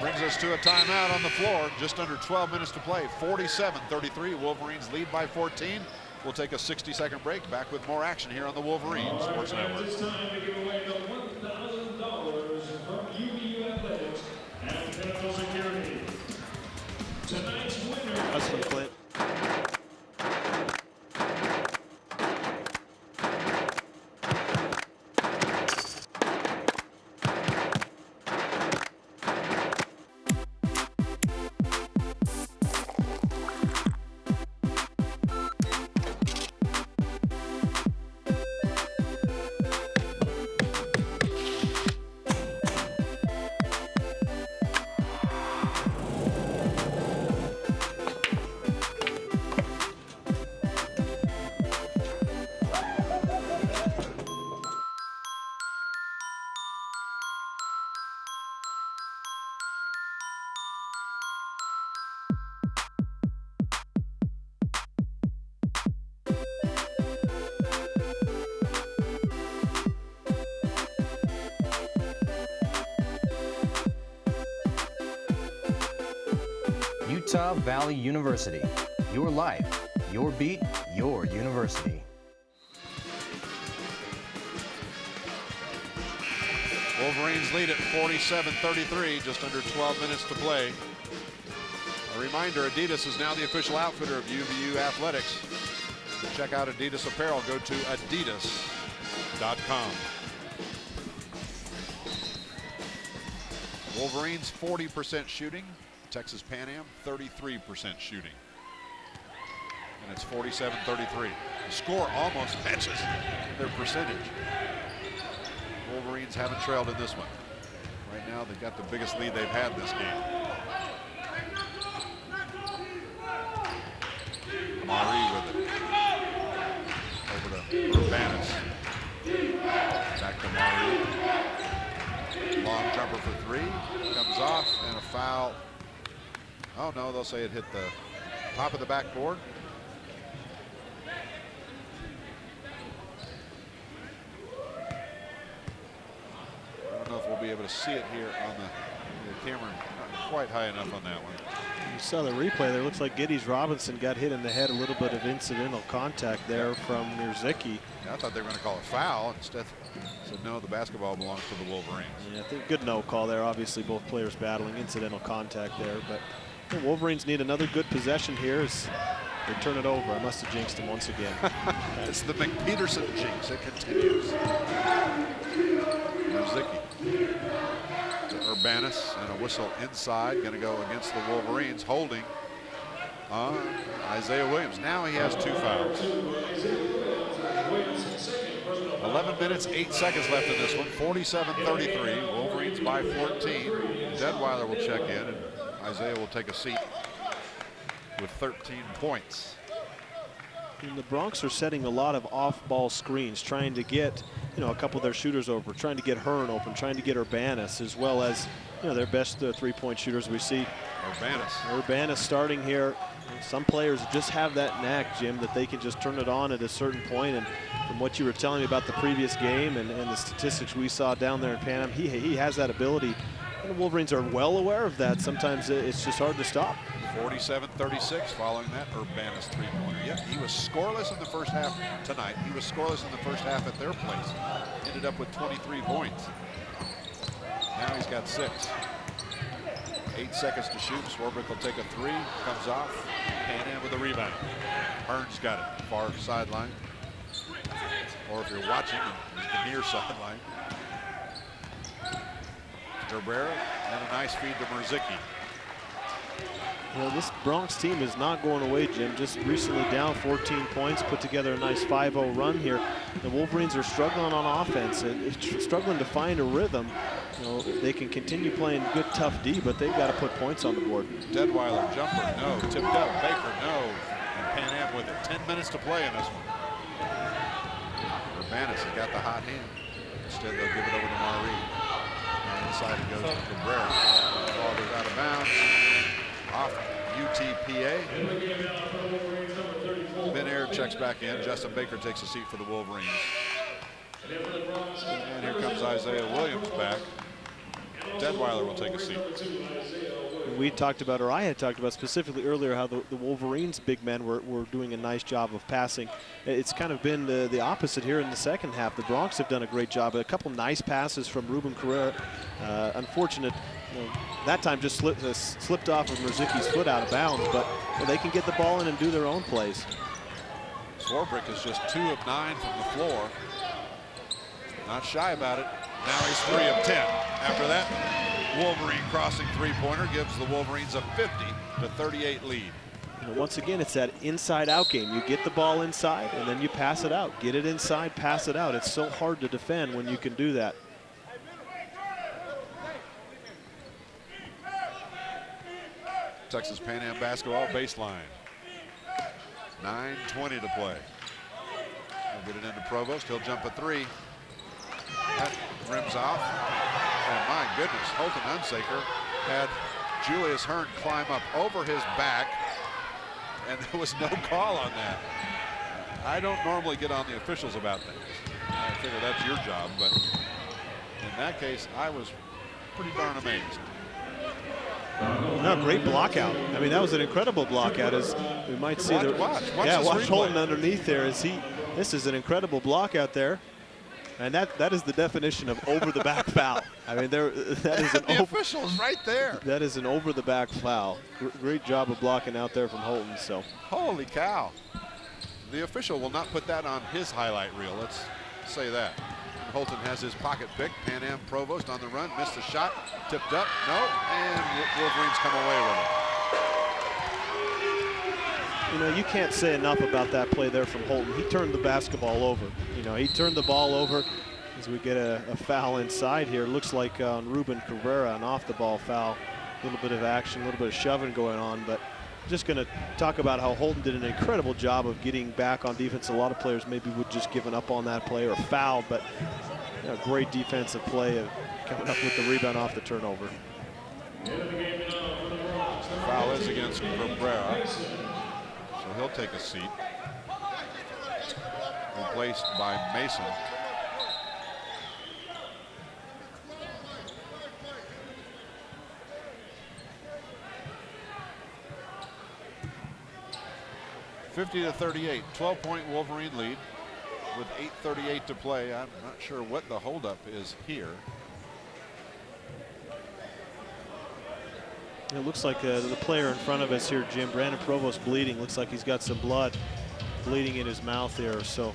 Brings us to a timeout on the floor. Just under 12 minutes to play. 47-33. Wolverines lead by 14. We'll take a 60-second break. Back with more action here on the Wolverine Sports Network. It's time to give away the $1,000 from UVU Athletics and Pinnacle Security. Tonight's winner. That's from Clint. Utah Valley University. Your life, your beat, your university. Wolverines lead at 47-33, just under 12 minutes to play. A reminder, Adidas is now the official outfitter of UVU Athletics. To check out Adidas apparel, go to adidas.com. Wolverines 40% shooting. Texas Pan Am 33% shooting. And it's 47-33. The score almost matches their percentage. Wolverines haven't trailed in this one. Right now they've got the biggest lead they've had this game. Mari with it. Over to Urbanus. Back to Mari. Long jumper for three. Comes off and a foul. Oh no, they'll say it hit the top of the backboard. I don't know if we'll be able to see it here on the camera. Not quite high enough on that one. You saw the replay there. Looks like Geddes Robinson got hit in the head. A little bit of incidental contact there from Murzicki. Yeah, I thought they were going to call a foul. Instead, said no, the basketball belongs to the Wolverines. Yeah, I think good no call there. Obviously, both players battling incidental contact there, but the Wolverines need another good possession here as they turn it over. I must have jinxed him once again. It's the McPeterson jinx. It continues. Murzicki to Urbanus, and a whistle inside. Going to go against the Wolverines, holding on Isiah Williams. Now he has 2 fouls. 11 minutes, 8 seconds left in this one. 47-33. Wolverines by 14. Deadweiler will check in, and Isiah will take a seat with 13 points. And the Bronx are setting a lot of off-ball screens, trying to get, a couple of their shooters over, trying to get Hearn open, trying to get Urbanus, as well as, their best three-point shooters we see. Urbanus starting here. Some players just have that knack, Jim, that they can just turn it on at a certain point. And from what you were telling me about the previous game and the statistics we saw down there in Pan Am, he has that ability. And the Wolverines are well aware of that. Sometimes it's just hard to stop. 47-36 following that Urbanus three-pointer. Yep, he was scoreless in the first half tonight. He was scoreless in the first half at their place. Ended up with 23 points. Now he's got 6. 8 seconds to shoot. Swarbrick will take a 3. Comes off. Pan Am with a rebound. Hearn's got it. Far sideline. Or if you're watching, it's the near sideline. Cabrera and a nice feed to Murzicki. Well, this Bronx team is not going away, Jim. Just recently down 14 points, put together a nice 5-0 run here. The Wolverines are struggling on offense and struggling to find a rhythm. They can continue playing good, tough D, but they've got to put points on the board. Deadweiler jumper, no. Tipped up, Baker, no. And Pan Am with it. 10 minutes to play in this one. Urbanus has got the hot hand. Instead, they'll give it over to Mari. And inside it goes to Cabrera. The ball goes out of bounds. Off UTPA. Ben Aird checks back in. Justin Baker takes a seat for the Wolverines. And here comes Isiah Williams back. Deadweiler will take a seat. we talked about, or I had talked about specifically earlier, how the Wolverines big men were doing a nice job of passing. It's kind of been the opposite here in the second half. The Bronx have done a great job. A couple nice passes from Ruben Carrera. Unfortunate, that time just slipped off of Merzicki's foot out of bounds, but they can get the ball in and do their own plays. Swarbrick is just 2 of 9 from the floor. Not shy about it. Now he's 3 of 10. After that, Wolverine crossing three-pointer gives the Wolverines a 50-38 lead. Once again, it's that inside-out game. You get the ball inside, and then you pass it out. Get it inside, pass it out. It's so hard to defend when you can do that. Texas Pan Am basketball baseline. 9:20 to play. He'll get it into Provost. He'll jump a 3. That rims off. And my goodness, Holton Hunsaker had Julius Hearn climb up over his back, and there was no call on that. I don't normally get on the officials about things. I figure that's your job, but in that case, I was pretty darn amazed. No, great block out. I mean, that was an incredible block out, as we might see. Watch Watch Holton underneath there. This is an incredible block out there. And that is the definition of over-the-back foul. I mean, that is an the official's right there. That is an over-the-back foul. Great job of blocking out there from Holton. So, holy cow! The official will not put that on his highlight reel. Let's say that. Holton has his pocket pick. Pan Am Provost on the run, missed the shot, tipped up, no, and Wolverines come away with it. You know, you can't say enough about that play there from Holton. He turned the basketball over. You know, he turned the ball over as we get a foul inside here. Looks like on Ruben Cabrera, an off-the-ball foul. A little bit of action, a little bit of shoving going on, but just going to talk about how Holton did an incredible job of getting back on defense. A lot of players maybe would just given up on that play or foul, but you know, great defensive play of coming up with the rebound off the turnover. Foul is against Cabrera, so he'll take a seat. Replaced by Mason. (50-38), 12-point Wolverine lead with 8:38 to play. I'm not sure what the holdup is here. It looks like the player in front of us here, Jim, Brandon Provost, bleeding. Looks like he's got some blood bleeding in his mouth there. So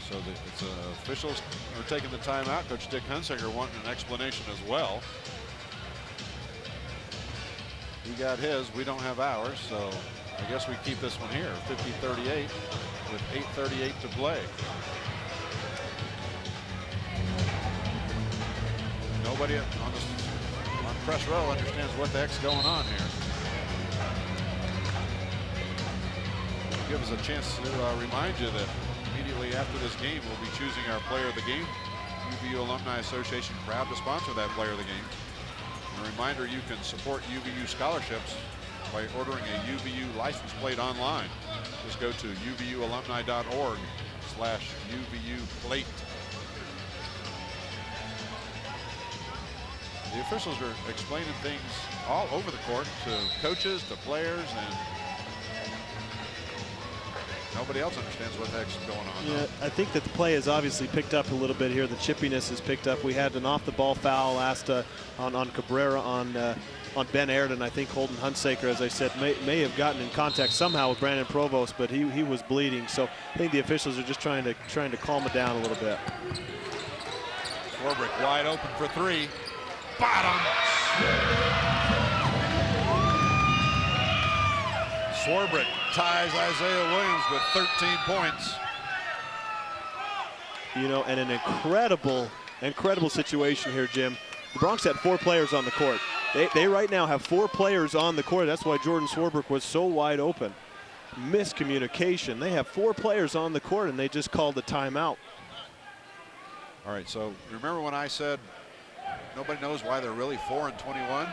it's officials are taking the timeout. Coach Dick Hunsaker wanting an explanation as well. He got his, we don't have ours, so I guess we keep this one here. 50-38 with 8:38 to play. Nobody on press row understands what the heck's going on here. Give us a chance to remind you that immediately after this game, we'll be choosing our player of the game. UVU Alumni Association proud to sponsor that player of the game. A reminder, you can support UVU scholarships by ordering a UVU license plate online. Just go to uvualumni.org/UVU plate. The officials are explaining things all over the court to coaches, to players, and nobody else understands what the heck's going on. Yeah, I think that the play has obviously picked up a little bit here. The chippiness has picked up. We had an off-the-ball foul last on Cabrera on Ben Aird, and I think Holton Hunsaker, as I said, may have gotten in contact somehow with Brandon Provost, but he was bleeding. So I think the officials are just trying to calm it down a little bit. Swarbrick wide open for 3. Bottom. Swarbrick ties Isiah Williams with 13 points. You know, and an incredible situation here, Jim. The Bronx had 4 players on the court. They right now have 4 players on the court. That's why Jordan Swarbrick was so wide open. Miscommunication. They have 4 players on the court, and they just called a timeout. All right, so remember when I said nobody knows why they're really 4 and 21? Well,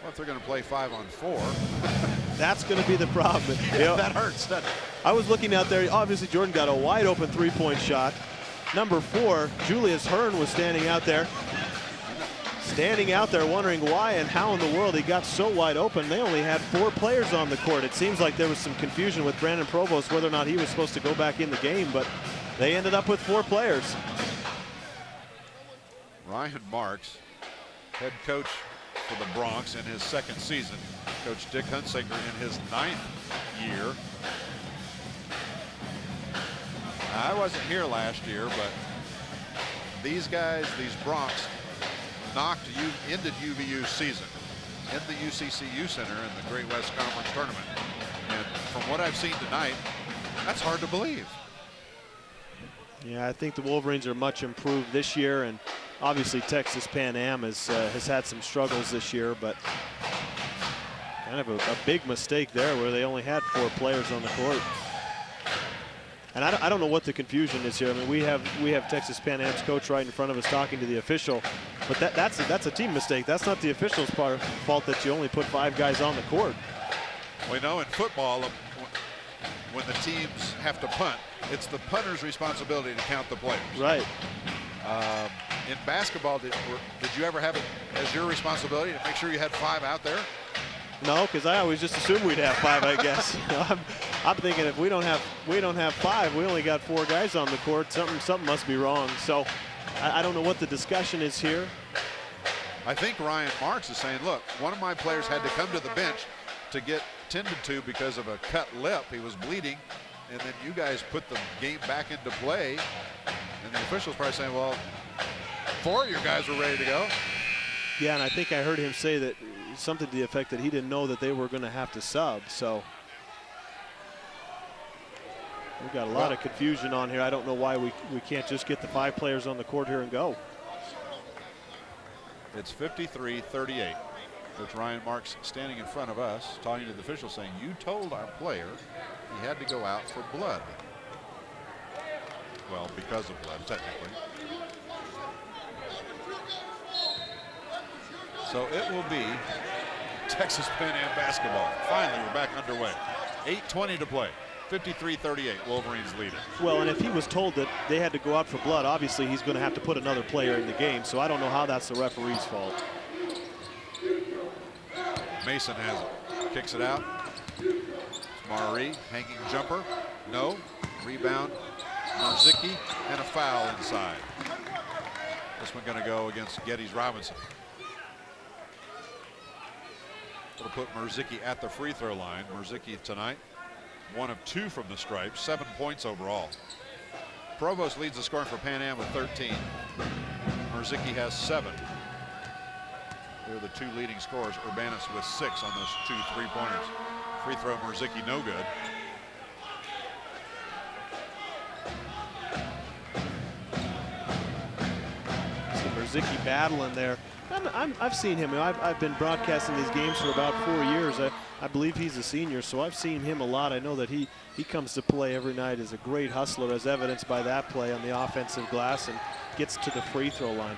if they're going to play 5 on 4. That's going to be the problem. Yeah, you know, that hurts, doesn't it? I was looking out there. Obviously, Jordan got a wide open 3-point shot. Number 4, Julius Hearn, was standing out there. standing out there wondering why and how in the world he got so wide open. They only had 4 players on the court. It seems like there was some confusion with Brandon Provost whether or not he was supposed to go back in the game, but they ended up with 4 players. Ryan Marks, head coach for the Bronx in his 2nd season. Coach Dick Hunsaker in his 9th year. I wasn't here last year, but these guys, these Bronx, ended UVU's season in the UCCU Center in the Great West Conference Tournament. And from what I've seen tonight, that's hard to believe. Yeah, I think the Wolverines are much improved this year, and obviously Texas Pan Am has had some struggles this year, but kind of a big mistake there where they only had 4 players on the court. And I don't know what the confusion is here. I mean, we have Texas Pan Am's coach right in front of us talking to the official, but that's a team mistake. That's not the official's fault that you only put 5 guys on the court. We know in football, when the teams have to punt, it's the punter's responsibility to count the players. Right. In basketball, did you ever have it as your responsibility to make sure you had 5 out there? No, because I always just assumed we'd have 5, I guess. I'm thinking if we don't have 5, we only got 4 guys on the court. Something must be wrong. So I don't know what the discussion is here. I think Ryan Marks is saying, look, one of my players had to come to the bench to get tended to because of a cut lip. He was bleeding, and then you guys put the game back into play. And the official's probably saying, well, 4 of your guys were ready to go. Yeah, and I think I heard him say that something to the effect that he didn't know that they were going to have to sub. So we've got a lot of confusion on here. I don't know why we can't just get the 5 players on the court here and go. It's 53-38. Coach Ryan Marks standing in front of us, talking to the official, saying, you told our player he had to go out for blood. Well, because of blood, technically. So it will be Texas Pan Am basketball. Finally, we're back underway. 8:20 to play. 53-38, Wolverines lead it. Well, and if he was told that they had to go out for blood, obviously he's going to have to put another player in the game. So I don't know how that's the referee's fault. Mason has it. Kicks it out. Marie, hanging jumper. No. Rebound. Marzicki, and a foul inside. This one going to go against Geddes Robinson. It'll put Marzicki at the free throw line. Marzicki tonight, 1 of 2 from the stripes, 7 points overall. Provost leads the scoring for Pan Am with 13. Marzicki has 7. They're the 2 leading scorers. Urbanus with 6 on those 2 3-pointers. Free throw, Marzicki no good. Marzicki battling there. I've seen him. I've been broadcasting these games for about 4 years. I believe he's a senior, so I've seen him a lot. I know that he comes to play every night as a great hustler, as evidenced by that play on the offensive glass, and gets to the free throw line.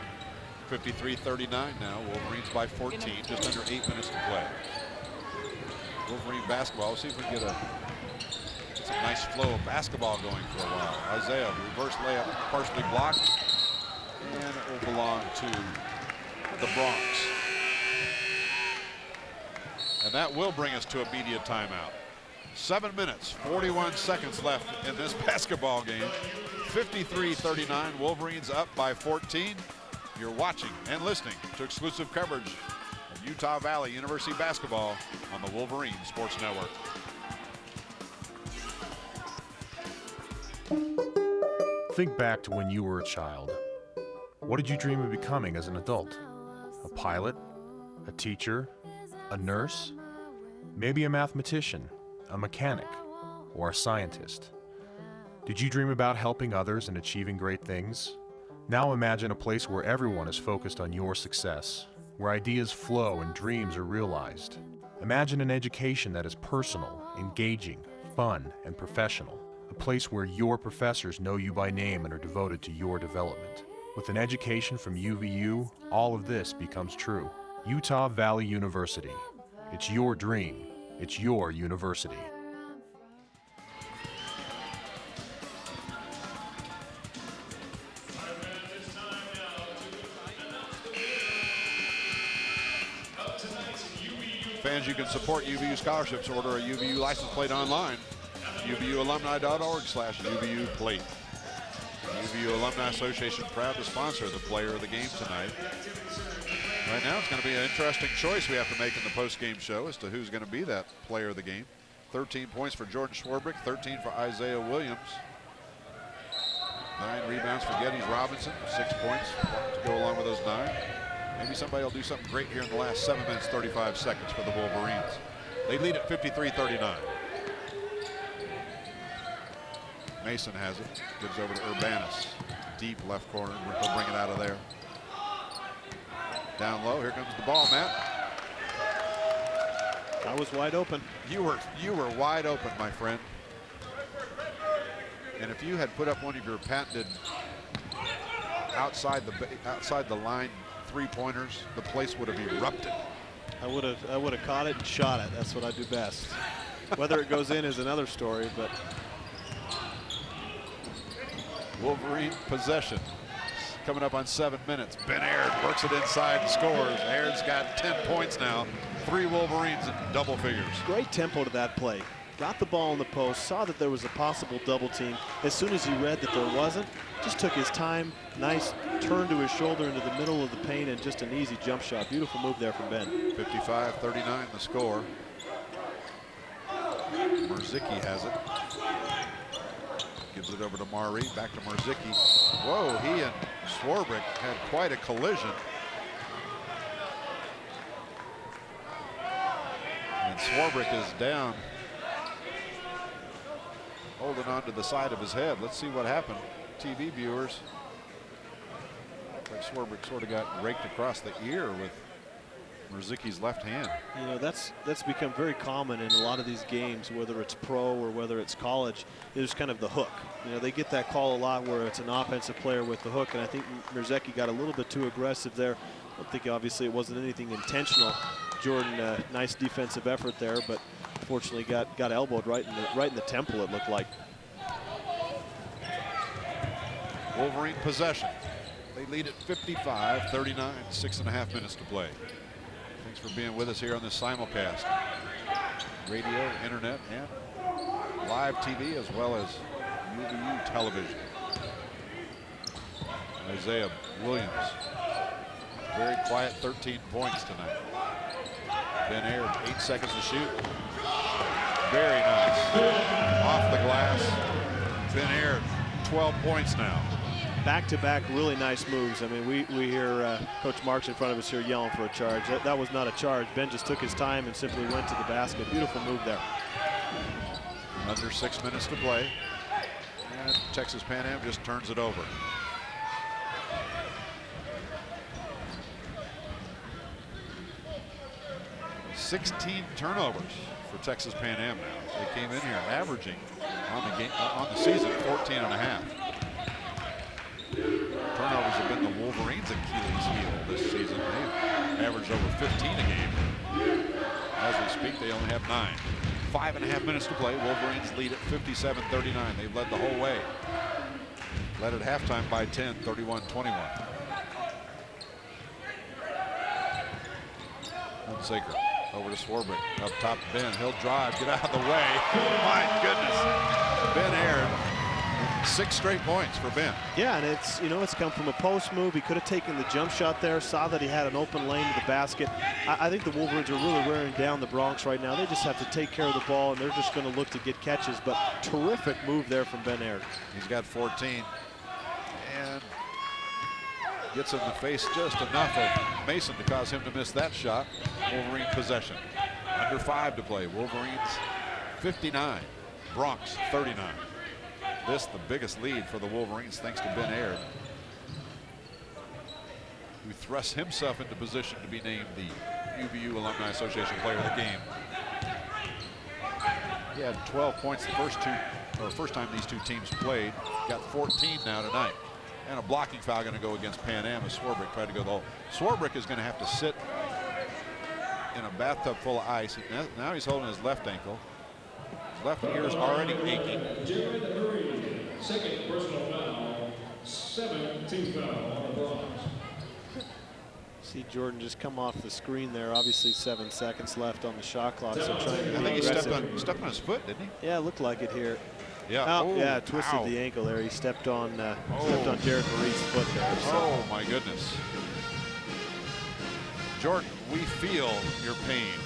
53-39 now. Wolverines by 14, just under 8 minutes to play. Wolverine basketball. We'll see if we can get some nice flow of basketball going for a while. Isiah, reverse layup, partially blocked, and it will belong to the Bronx. And that will bring us to a media timeout. 7 minutes, 41 seconds left in this basketball game. 53-39, Wolverines up by 14. You're watching and listening to exclusive coverage of Utah Valley University basketball on the Wolverine Sports Network. Think back to when you were a child. What did you dream of becoming as an adult? A pilot? A teacher? A nurse? Maybe a mathematician, a mechanic, or a scientist. Did you dream about helping others and achieving great things? Now imagine a place where everyone is focused on your success, where ideas flow and dreams are realized. Imagine an education that is personal, engaging, fun, and professional. A place where your professors know you by name and are devoted to your development. With an education from UVU, all of this becomes true. Utah Valley University. It's your dream. It's your university. Fans, you can support UVU scholarships. Order a UVU license plate online. UVUalumni.org/UVU plate. The UVU Alumni Association proud to sponsor the player of the game tonight. Right now, it's going to be an interesting choice we have to make in the post-game show as to who's going to be that player of the game. 13 points for Jordan Swarbrick, 13 for Isiah Williams. 9 rebounds for Geddes Robinson, 6 points to go along with those 9. Maybe somebody will do something great here in the last 7 minutes, 35 seconds for the Wolverines. They lead at 53-39. Mason has it, gives over to Urbanus. Deep left corner, he'll bring it out of there. Down low, here comes the ball, Matt. I was wide open. You were wide open, my friend. And if you had put up one of your patented outside the line 3-pointers, the place would have erupted. I would have caught it and shot it. That's what I do best. Whether it goes in is another story, but Wolverine possession. Coming up on 7 minutes. Ben Aird works it inside and scores. Aird's got 10 points now. 3 Wolverines in double figures. Great tempo to that play. Got the ball in the post, saw that there was a possible double team. As soon as he read that there wasn't, just took his time. Nice turn to his shoulder into the middle of the paint and just an easy jump shot. Beautiful move there from Ben. 55-39 the score. Marzicki has it. Gives it over to Mari, back to Marzicki. Whoa, he and Swarbrick had quite a collision. And Swarbrick is down, holding on to the side of his head. Let's see what happened. TV viewers. Looks like Swarbrick sort of got raked across the ear with Marzicki's left hand. You know, that's become very common in a lot of these games, whether it's pro or whether it's college. There's kind of the hook. You know, they get that call a lot where it's an offensive player with the hook, and I think Marzicki got a little bit too aggressive there. I don't think obviously it wasn't anything intentional. Jordan, nice defensive effort there, but fortunately got elbowed right in the temple, it looked like. Wolverine possession. They lead at 55-39, 6.5 minutes to play. Thanks for being with us here on this simulcast. Radio, internet, and live TV, as well as UVU television. Isiah Williams, very quiet, 13 points tonight. Ben Aird, 8 seconds to shoot. Very nice. Off the glass. Ben Aird, 12 points now. Back-to-back really nice moves. I mean, we hear Coach Marks in front of us here yelling for a charge. That was not a charge. Ben just took his time and simply went to the basket. Beautiful move there. Under 6 minutes to play. And Texas Pan Am just turns it over. $16 turnovers for Texas Pan Am now. They came in here averaging on the season 14.5. Turnovers have been the Wolverines' Achilles heel this season. They've averaged over 15 a game. As we speak, they only have 9. 5.5 minutes to play. Wolverines lead at 57-39. They've led the whole way. Led at halftime by 10, 31-21. Hunsaker over to Swarbrick. Up top, Ben. He'll drive. Get out of the way. My goodness. Ben Aird. 6 straight points for Ben. Yeah, and it's come from a post move. He could have taken the jump shot there, saw that he had an open lane to the basket. I think the Wolverines are really wearing down the Bronx right now. They just have to take care of the ball, and they're just going to look to get catches. But terrific move there from Ben Aird. He's got 14. And gets in the face just enough of Mason to cause him to miss that shot. Wolverine possession. Under 5 to play. Wolverines 59. Bronx 39. This the biggest lead for the Wolverines thanks to Ben Aird, who thrusts himself into position to be named the UVU Alumni Association Player of the Game. He had 12 points the first time these two teams played. Got 14 now tonight. And a blocking foul going to go against Pan Am as Swarbrick tried to go the hole. Swarbrick is going to have to sit in a bathtub full of ice. Now he's holding his left ankle. His left ear is already aching. Second personal foul, 7th team foul on the Bronx. See Jordan just come off the screen there. Obviously 7 seconds left on the shot clock, so trying to be I think he aggressive. stepped on his foot, didn't he? Yeah, it looked like it here. Yeah. Oh, yeah, twisted the ankle there. He stepped on Derek Marie's foot there. So. Oh my goodness. Jordan, we feel your pain.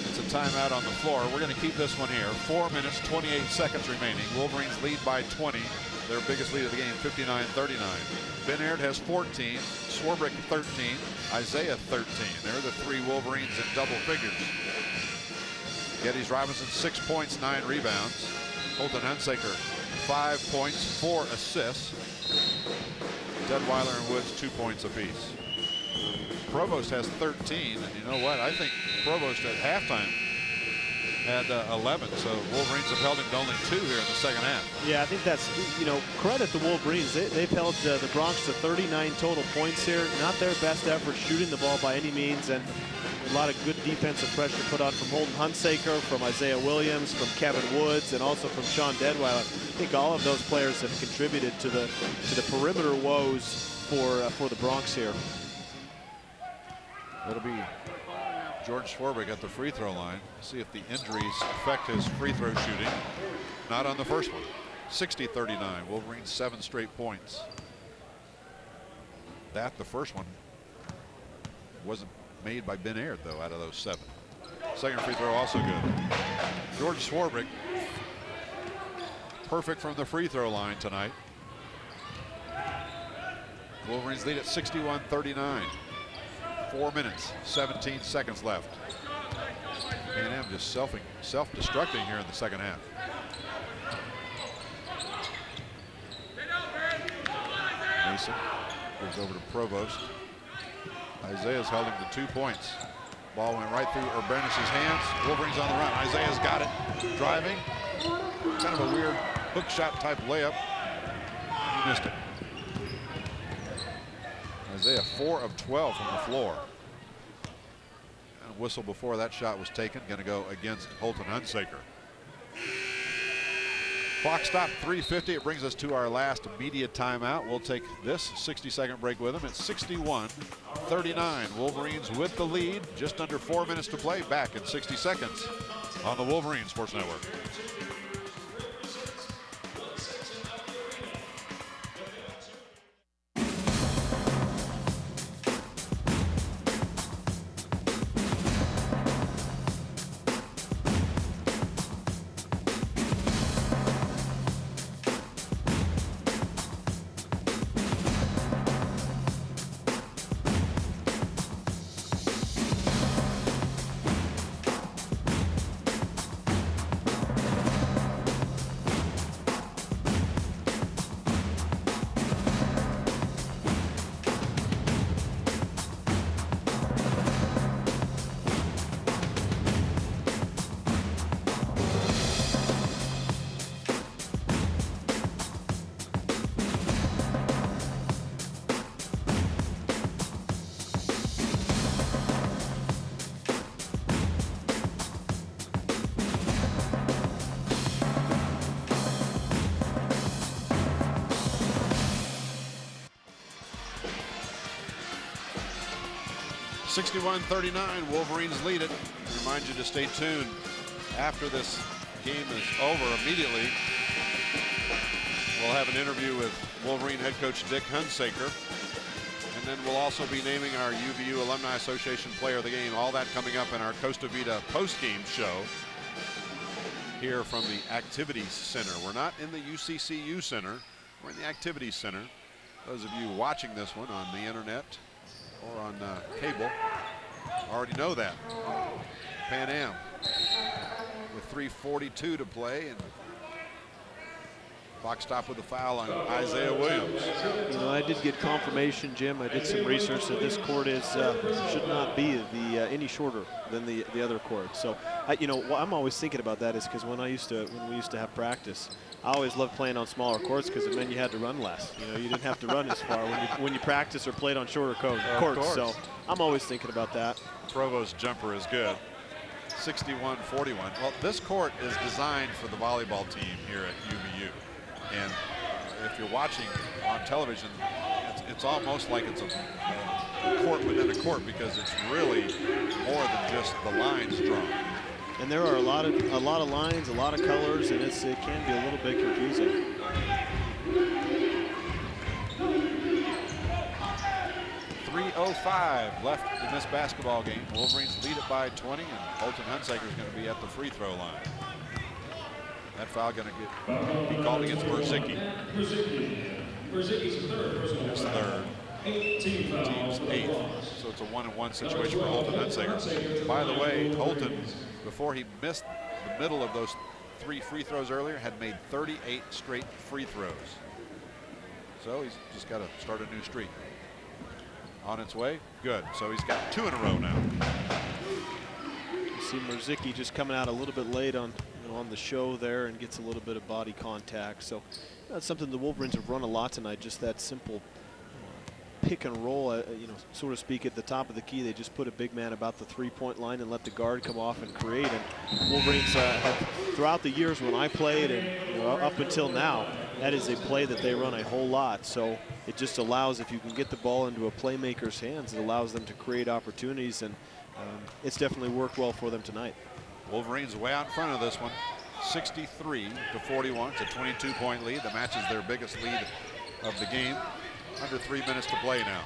It's a timeout on the floor. We're going to keep this one here. 4 minutes, 28 seconds remaining. Wolverines lead by 20. Their biggest lead of the game, 59-39. Ben Aird has 14, Swarbrick 13, Isiah 13. They're the three Wolverines in double figures. Geddes Robinson, 6 points, 9 rebounds. Holton Hunsaker, 5 points, 4 assists. Deadweiler and Woods, 2 points apiece. Provost has 13, and you know what? I think Provost at halftime had 11, so Wolverines have held him to only 2 here in the second half. Yeah, I think that's, you know, credit the Wolverines. They've held the Bronx to 39 total points here. Not their best effort shooting the ball by any means, and a lot of good defensive pressure put on from Holton Hunsaker, from Isiah Williams, from Kevin Woods, and also from Sean Deadweiler. I think all of those players have contributed to the perimeter woes for the Bronx here. It'll be George Swarbrick at the free throw line. See if the injuries affect his free throw shooting. Not on the first one. 60-39. Wolverines 7 straight points. The first one, wasn't made by Ben Aird, though, out of those 7. Second free throw also good. George Swarbrick, perfect from the free throw line tonight. Wolverines lead at 61-39. 4 minutes, 17 seconds left. A&M just self-destructing here in the second half. Mason goes over to Provost. Isiah's held him to 2 points. Ball went right through Urbanus's hands. Wolverines on the run. Isaiah's got it. Driving. Kind of a weird hook shot type layup. He missed it. Isiah 4 of 12 from the floor. And a whistle before that shot was taken. Going to go against Holton Hunsaker. Clock stop 3:50. It brings us to our last media timeout. We'll take this 60-second break with them. It's 61-39. Wolverines with the lead. Just under 4 minutes to play. Back in 60 seconds on the Wolverine Sports Network. (61-39). Wolverines lead it. Remind you to stay tuned. After this game is over, immediately we'll have an interview with Wolverine head coach Dick Hunsaker. And then we'll also be naming our UVU Alumni Association Player of the Game. All that coming up in our Costa Vida post-game show here from the Activities Center. We're not in the UCCU Center. We're in the Activities Center. Those of you watching this one on the internet or on cable already know that. Pan Am with 3:42 to play, and clock stop with a foul on Isiah Williams. You know, I did get confirmation, Jim. I did some research that this court is should not be any shorter than the other court. So, you know, what I'm always thinking about that is because when we used to have practice, I always loved playing on smaller courts because it meant you had to run less. You know, you didn't have to run as far when you practice or played on shorter courts. So I'm always thinking about that. Provost's jumper is good. 61-41. Well, this court is designed for the volleyball team here at UVU. And if you're watching on television, it's almost like it's a court within a court, because it's really more than just the lines drawn. And there are a lot of lines, a lot of colors, and it can be a little bit confusing. .305 left in this basketball game. Wolverines lead it by 20, and Dick Hunsaker is going to be at the free throw line. That foul going to be called against Berzicki. His third. Team's eighth. So it's a 1-and-1 situation for Dick Hunsaker. By the way, Holton, before he missed the middle of those 3 free throws earlier, had made 38 straight free throws. So he's just got to start a new streak. On its way, good. So he's got 2 in a row now. You see Berzicki just coming out a little bit late on the show there, and gets a little bit of body contact. So that's something the Wolverines have run a lot tonight, just that simple pick and roll, so to speak, at the top of the key. They just put a big man about the 3-point line and let the guard come off and create. And Wolverines have, throughout the years when I played and up until now, that is a play that they run a whole lot. So it just allows, if you can get the ball into a playmaker's hands, it allows them to create opportunities, and it's definitely worked well for them tonight. Wolverines way out in front of this one, 63-41. It's a 22-point lead. That matches their biggest lead of the game. Under 3 minutes to play now.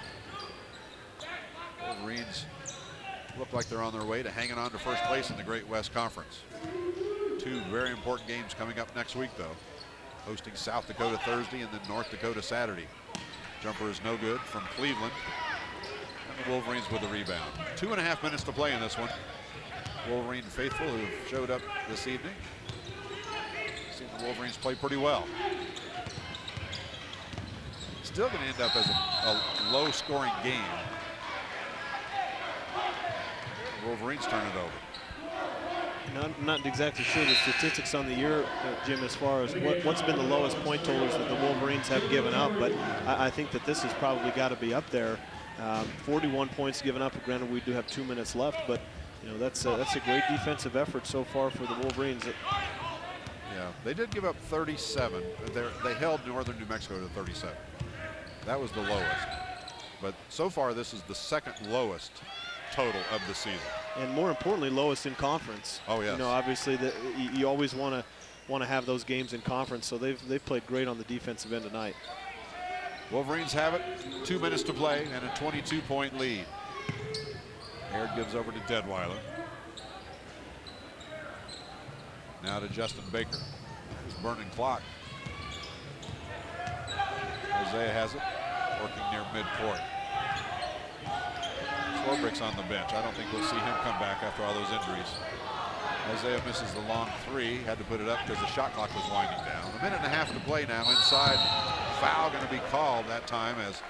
Wolverines look like they're on their way to hanging on to first place in the Great West Conference. 2 very important games coming up next week, though. Hosting South Dakota Thursday and then North Dakota Saturday. Jumper is no good from Cleveland. And the Wolverines with the rebound. 2.5 minutes to play in this one. Wolverine faithful who showed up this evening. Seen the Wolverines play pretty well. Still going to end up as a low-scoring game. The Wolverines turn it over. I'm not exactly sure the statistics on the year, Jim, as far as what's been the lowest point totals that the Wolverines have given up, but I think that this has probably got to be up there. 41 points given up. Granted, we do have 2 minutes left, but that's a great defensive effort so far for the Wolverines. Yeah, they did give up 37. They held Northern New Mexico to 37. That was the lowest. But so far, this is the second lowest total of the season. And more importantly, lowest in conference. Oh, yes. Obviously, you always want to have those games in conference, so they've played great on the defensive end tonight. Wolverines have it. 2 minutes to play and a 22-point lead. Aird gives over to Deadweiler. Now to Justin Baker, who's burning clock. Isiah has it, working near midcourt. Swarbrick's on the bench. I don't think we'll see him come back after all those injuries. Isiah misses the long 3, had to put it up because the shot clock was winding down. 1.5 minutes to play now inside. Foul going to be called that time as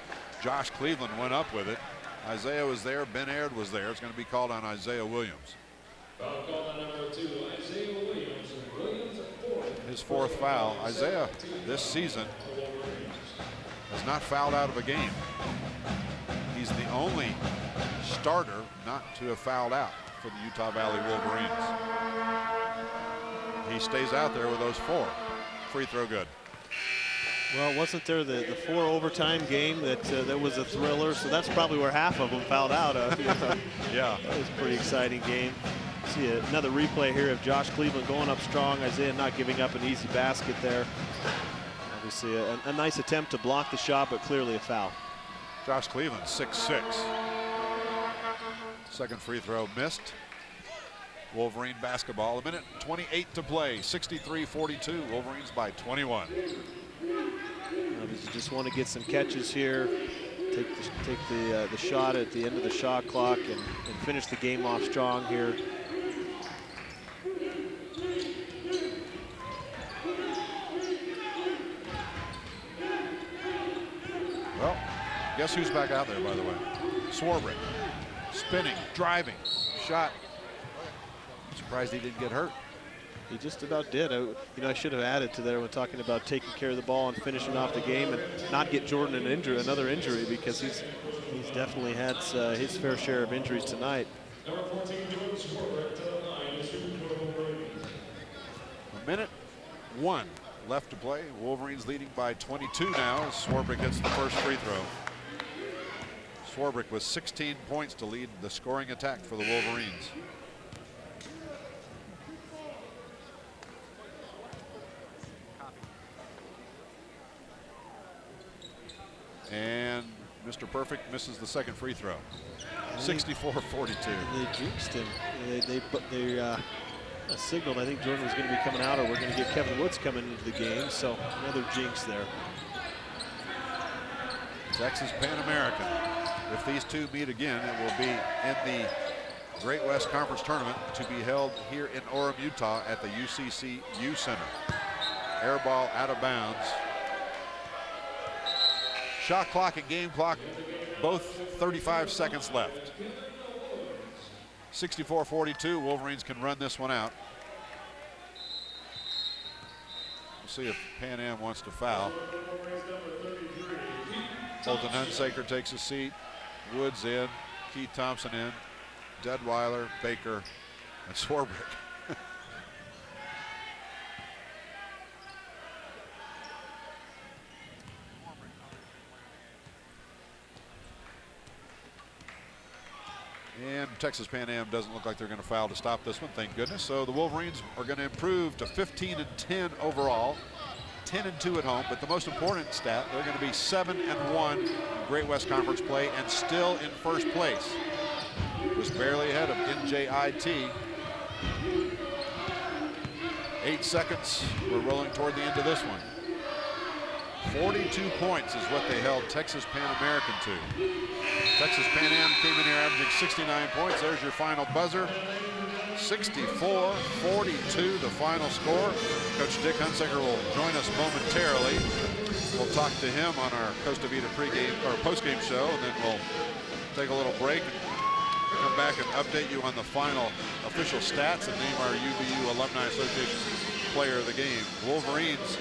Josh Cleveland went up with it. Isiah was there, Ben Aird was there. It's going to be called on Isiah Williams. Foul call on number 2, Isiah Williams. Williams at 4. His 4th foul. Isiah this season has not fouled out of a game. He's the only starter not to have fouled out for the Utah Valley Wolverines. He stays out there with those 4. Free throw good. Well, wasn't there the 4 overtime game that was a thriller? So that's probably where half of them fouled out of. Yeah. That was a pretty exciting game. See another replay here of Josh Cleveland going up strong. Isiah not giving up an easy basket there. Obviously a nice attempt to block the shot, but clearly a foul. Josh Cleveland, 6'6". Second free throw missed. Wolverine basketball. 1:28 to play. 63-42. Wolverines by 21. Obviously just want to get some catches here. Take the shot at the end of the shot clock and finish the game off strong here. Well, guess who's back out there, by the way? Swarbrick. Spinning, driving, shot. I'm surprised he didn't get hurt. He just about did. I should have added to there when talking about taking care of the ball and finishing off the game and not get Jordan another injury, because he's definitely had his fair share of injuries tonight. Number 14, Jordan Swarbrick to the line. A minute 1 left to play. Wolverines leading by 22 now as Swarbrick hits the first free throw. Swarbrick with 16 points to lead the scoring attack for the Wolverines. And Mr. Perfect misses the second free throw. 64-42. They jinxed him. They signaled, I think Jordan was going to be coming out, or we're going to get Kevin Woods coming into the game. So another jinx there. Texas Pan American. If these two meet again, it will be in the Great West Conference Tournament to be held here in Orem, Utah at the UCC U Center. Air ball out of bounds. Shot clock and game clock, both 35 seconds left. 64-42, Wolverines can run this one out. We'll see if Pan Am wants to foul. Holton Hunsaker takes a seat. Woods in, Keith Thompson in, Deadweiler, Baker, and Swarbrick. And Texas Pan Am doesn't look like they're going to foul to stop this one, thank goodness. So the Wolverines are going to improve to 15-10 overall, 10-2 at home. But the most important stat, they're going to be 7-1 in Great West Conference play and still in first place. Just barely ahead of NJIT. 8 seconds. We're rolling toward the end of this one. 42 points is what they held Texas Pan American to. Texas Pan Am came in here averaging 69 points. There's your final buzzer. 64-42, the final score. Coach Dick Hunsaker will join us momentarily. We'll talk to him on our Costa Vida pregame or postgame show, and then we'll take a little break and come back and update you on the final official stats and name our UVU Alumni Association player of the game. Wolverines,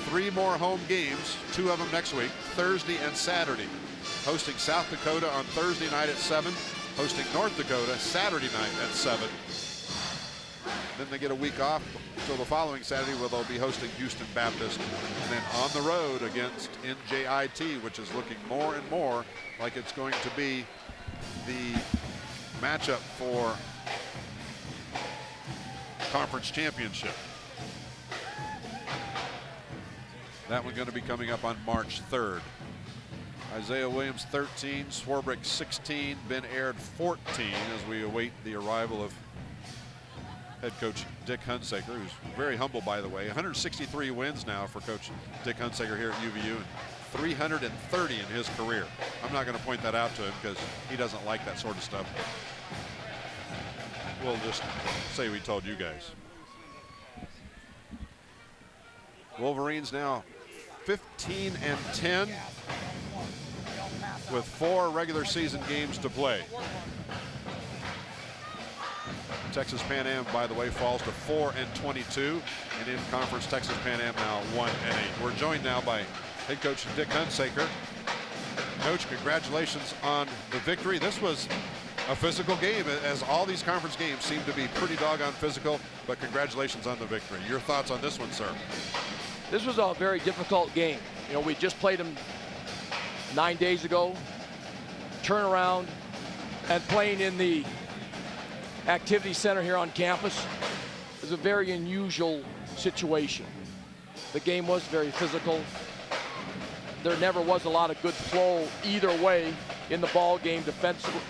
3 more home games, 2 of them next week, Thursday and Saturday. Hosting South Dakota on Thursday night at 7, hosting North Dakota Saturday night at 7. Then they get a week off until the following Saturday, where they'll be hosting Houston Baptist, and then on the road against NJIT, which is looking more and more like it's going to be the matchup for conference championship. That one going to be coming up on March 3rd. Isiah Williams 13, Swarbrick 16, Ben Aird 14 as we await the arrival of head coach Dick Hunsaker, who's very humble, by the way. 163 wins now for Coach Dick Hunsaker here at UVU, and 330 in his career. I'm not going to point that out to him because he doesn't like that sort of stuff. We'll just say we told you guys. Wolverines now 15-10 with 4 regular season games to play. Texas Pan Am, by the way, falls to 4-22, and in conference Texas Pan Am now 1-8. We're joined now by head coach Dick Hunsaker. Coach, congratulations on the victory. This was a physical game, as all these conference games seem to be pretty doggone physical, but congratulations on the victory. Your thoughts on this one, sir? This was a very difficult game. You know, we just played them 9 days ago, turn around and playing in the activity center here on campus is a very unusual situation. The game was very physical. There never was a lot of good flow either way in the ball game offensively,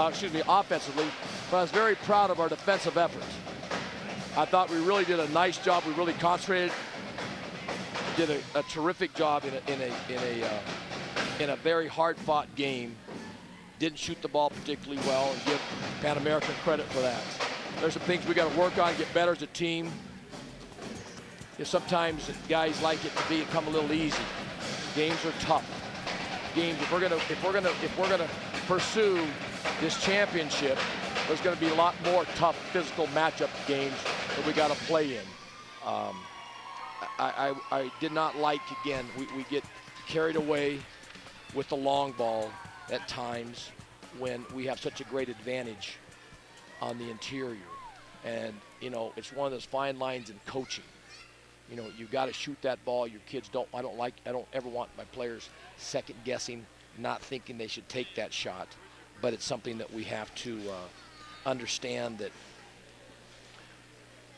but I was very proud of our defensive efforts. I thought we really did a nice job. We really concentrated, did a terrific job in a very hard-fought game. Didn't shoot the ball particularly well, and give Pan American credit for that. There's some things we got to work on, get better as a team. You know, sometimes guys like it to become a little easy. Games are tough. Games, if we're gonna pursue this championship, there's going to be a lot more tough physical matchup games that we got to play in. I did not like, again, we get carried away with the long ball at times when we have such a great advantage on the interior. And, you know, it's one of those fine lines in coaching. You know, you got to shoot that ball. Your kids don't, I don't ever want my players second guessing not thinking they should take that shot, but it's something that we have to understand that,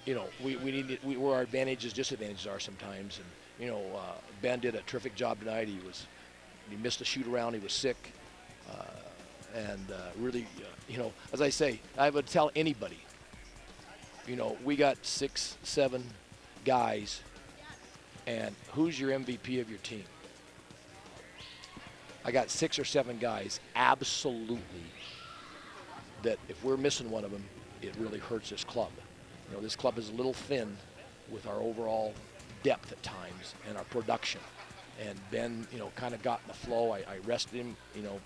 you know, we need where our advantages, disadvantages are sometimes. And, you know, Ben did a terrific job tonight. He missed a shoot around. He was sick. Really, you know, as I say, I would tell anybody, you know, we got 6, 7 guys, and who's your MVP of your team? I got 6 or 7 guys, absolutely, that if we're missing one of them, it really hurts this club. You know, this club is a little thin with our overall depth at times and our production. And Ben, you know, kind of got in the flow. I rested him, you know.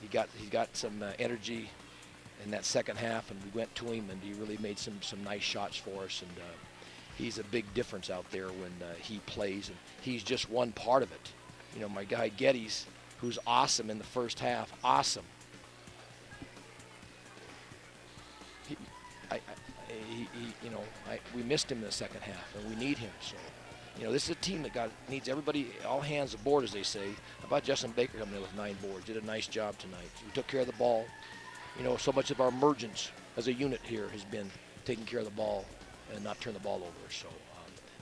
He got some energy in that second half, and we went to him, and he really made some nice shots for us. And he's a big difference out there when he plays, and he's just one part of it. You know, my guy Geddes, who's awesome in the first half, awesome. We missed him in the second half, and we need him. So, you know, this is a team that needs everybody, all hands aboard, as they say. How about Justin Baker coming in with 9 boards? Did a nice job tonight. We took care of the ball. You know, so much of our emergence as a unit here has been taking care of the ball and not turn the ball over. So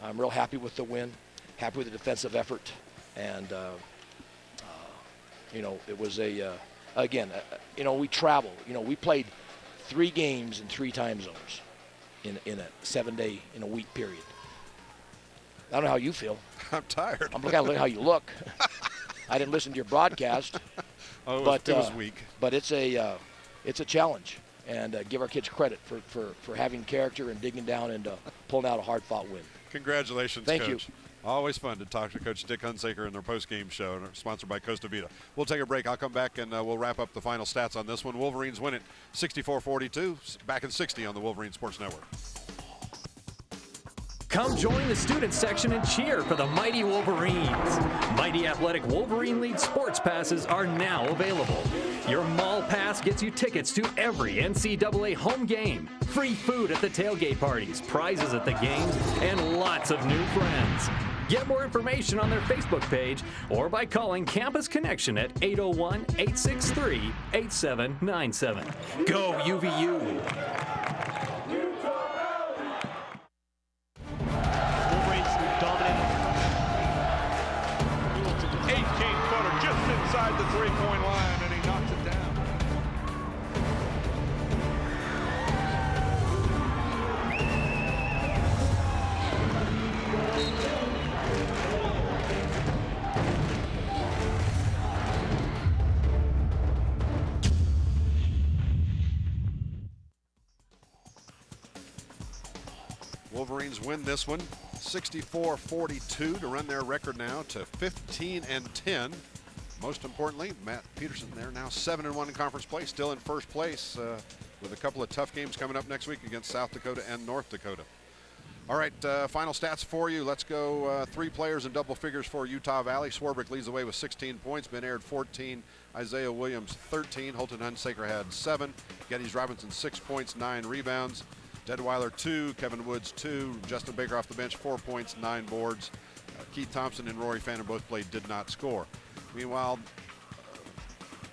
I'm real happy with the win, happy with the defensive effort, and you know, it was again, you know, we traveled. You know, we played 3 games in 3 time zones in a 7-day, in a week period. I don't know how you feel. I'm tired. I'm looking at how you look. I didn't listen to your broadcast. Oh, it was weak. But it's a challenge, and give our kids credit for having character and digging down and pulling out a hard-fought win. Congratulations, Thank Coach. you. Always fun to talk to Coach Dick Hunsaker in their post-game show, sponsored by Costa Vida. We'll take a break. I'll come back, and we'll wrap up the final stats on this one. Wolverines win it 64-42, back in 60 on the Wolverine Sports Network. Come join the student section and cheer for the mighty Wolverines. Mighty Athletic Wolverine League sports passes are now available. Your mall pass gets you tickets to every NCAA home game, free food at the tailgate parties, prizes at the games, and lots of new friends. Get more information on their Facebook page or by calling Campus Connection at 801-863-8797. Go UVU! Inside the 3-point line, and he knocks it down. Wolverines win this one 64-42 to run their record now to 15-10. Most importantly, Matt Peterson, they're now 7-1 in conference play, still in first place with a couple of tough games coming up next week against South Dakota and North Dakota. All right, final stats for you. Let's go 3 players in double figures for Utah Valley. Swarbrick leads the way with 16 points. Ben Aird 14. Isiah Williams 13. Holton Hunsaker had 7. Geddes Robinson 6 points, 9 rebounds. Deadweiler 2. Kevin Woods 2. Justin Baker off the bench 4 points, 9 boards. Keith Thompson and Rory Fanner both played, did not score. Meanwhile,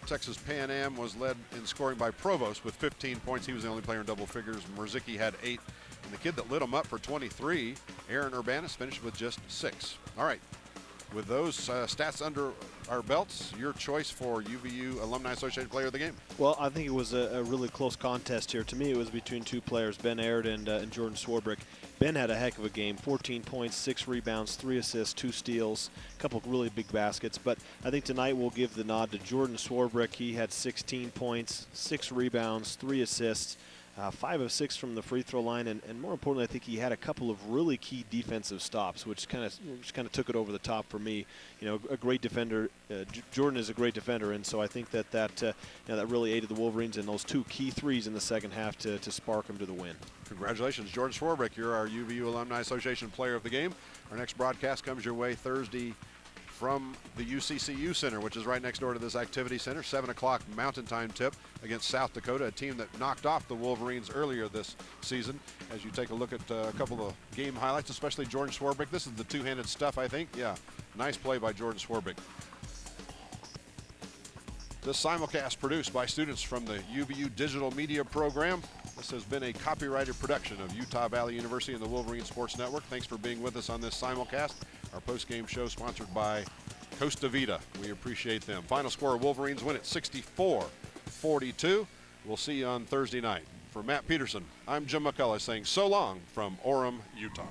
Texas Pan Am was led in scoring by Provost with 15 points. He was the only player in double figures. Merzicki had 8. And the kid that lit him up for 23, Aaron Urbanus, finished with just 6. All right. With those stats under our belts, your choice for UVU Alumni Association Player of the Game. Well, I think it was a really close contest here. To me, it was between 2 players, Ben Aird and Jordan Swarbrick. Ben had a heck of a game, 14 points, 6 rebounds, 3 assists, 2 steals, a couple of really big baskets. But I think tonight we'll give the nod to Jordan Swarbrick. He had 16 points, 6 rebounds, 3 assists. 5 of 6 from the free throw line, and more importantly, I think he had a couple of really key defensive stops, which kind of took it over the top for me. You know, a great defender. Jordan is a great defender, and so I think that really aided the Wolverines in those 2 key threes in the second half to spark them to the win. Congratulations, Jordan Swarbrick. You're our UVU Alumni Association Player of the Game. Our next broadcast comes your way Thursday from the UCCU Center, which is right next door to this activity center. 7 o'clock Mountain Time tip against South Dakota, a team that knocked off the Wolverines earlier this season. As you take a look at a couple of game highlights, especially Jordan Swarbrick. This is the two-handed stuff, I think. Yeah, nice play by Jordan Swarbrick. This simulcast produced by students from the UVU Digital Media Program. This has been a copyrighted production of Utah Valley University and the Wolverine Sports Network. Thanks for being with us on this simulcast. Our post-game show sponsored by Costa Vida. We appreciate them. Final score, Wolverines win at 64-42. We'll see you on Thursday night. For Matt Peterson, I'm Jim McCullough saying so long from Orem, Utah.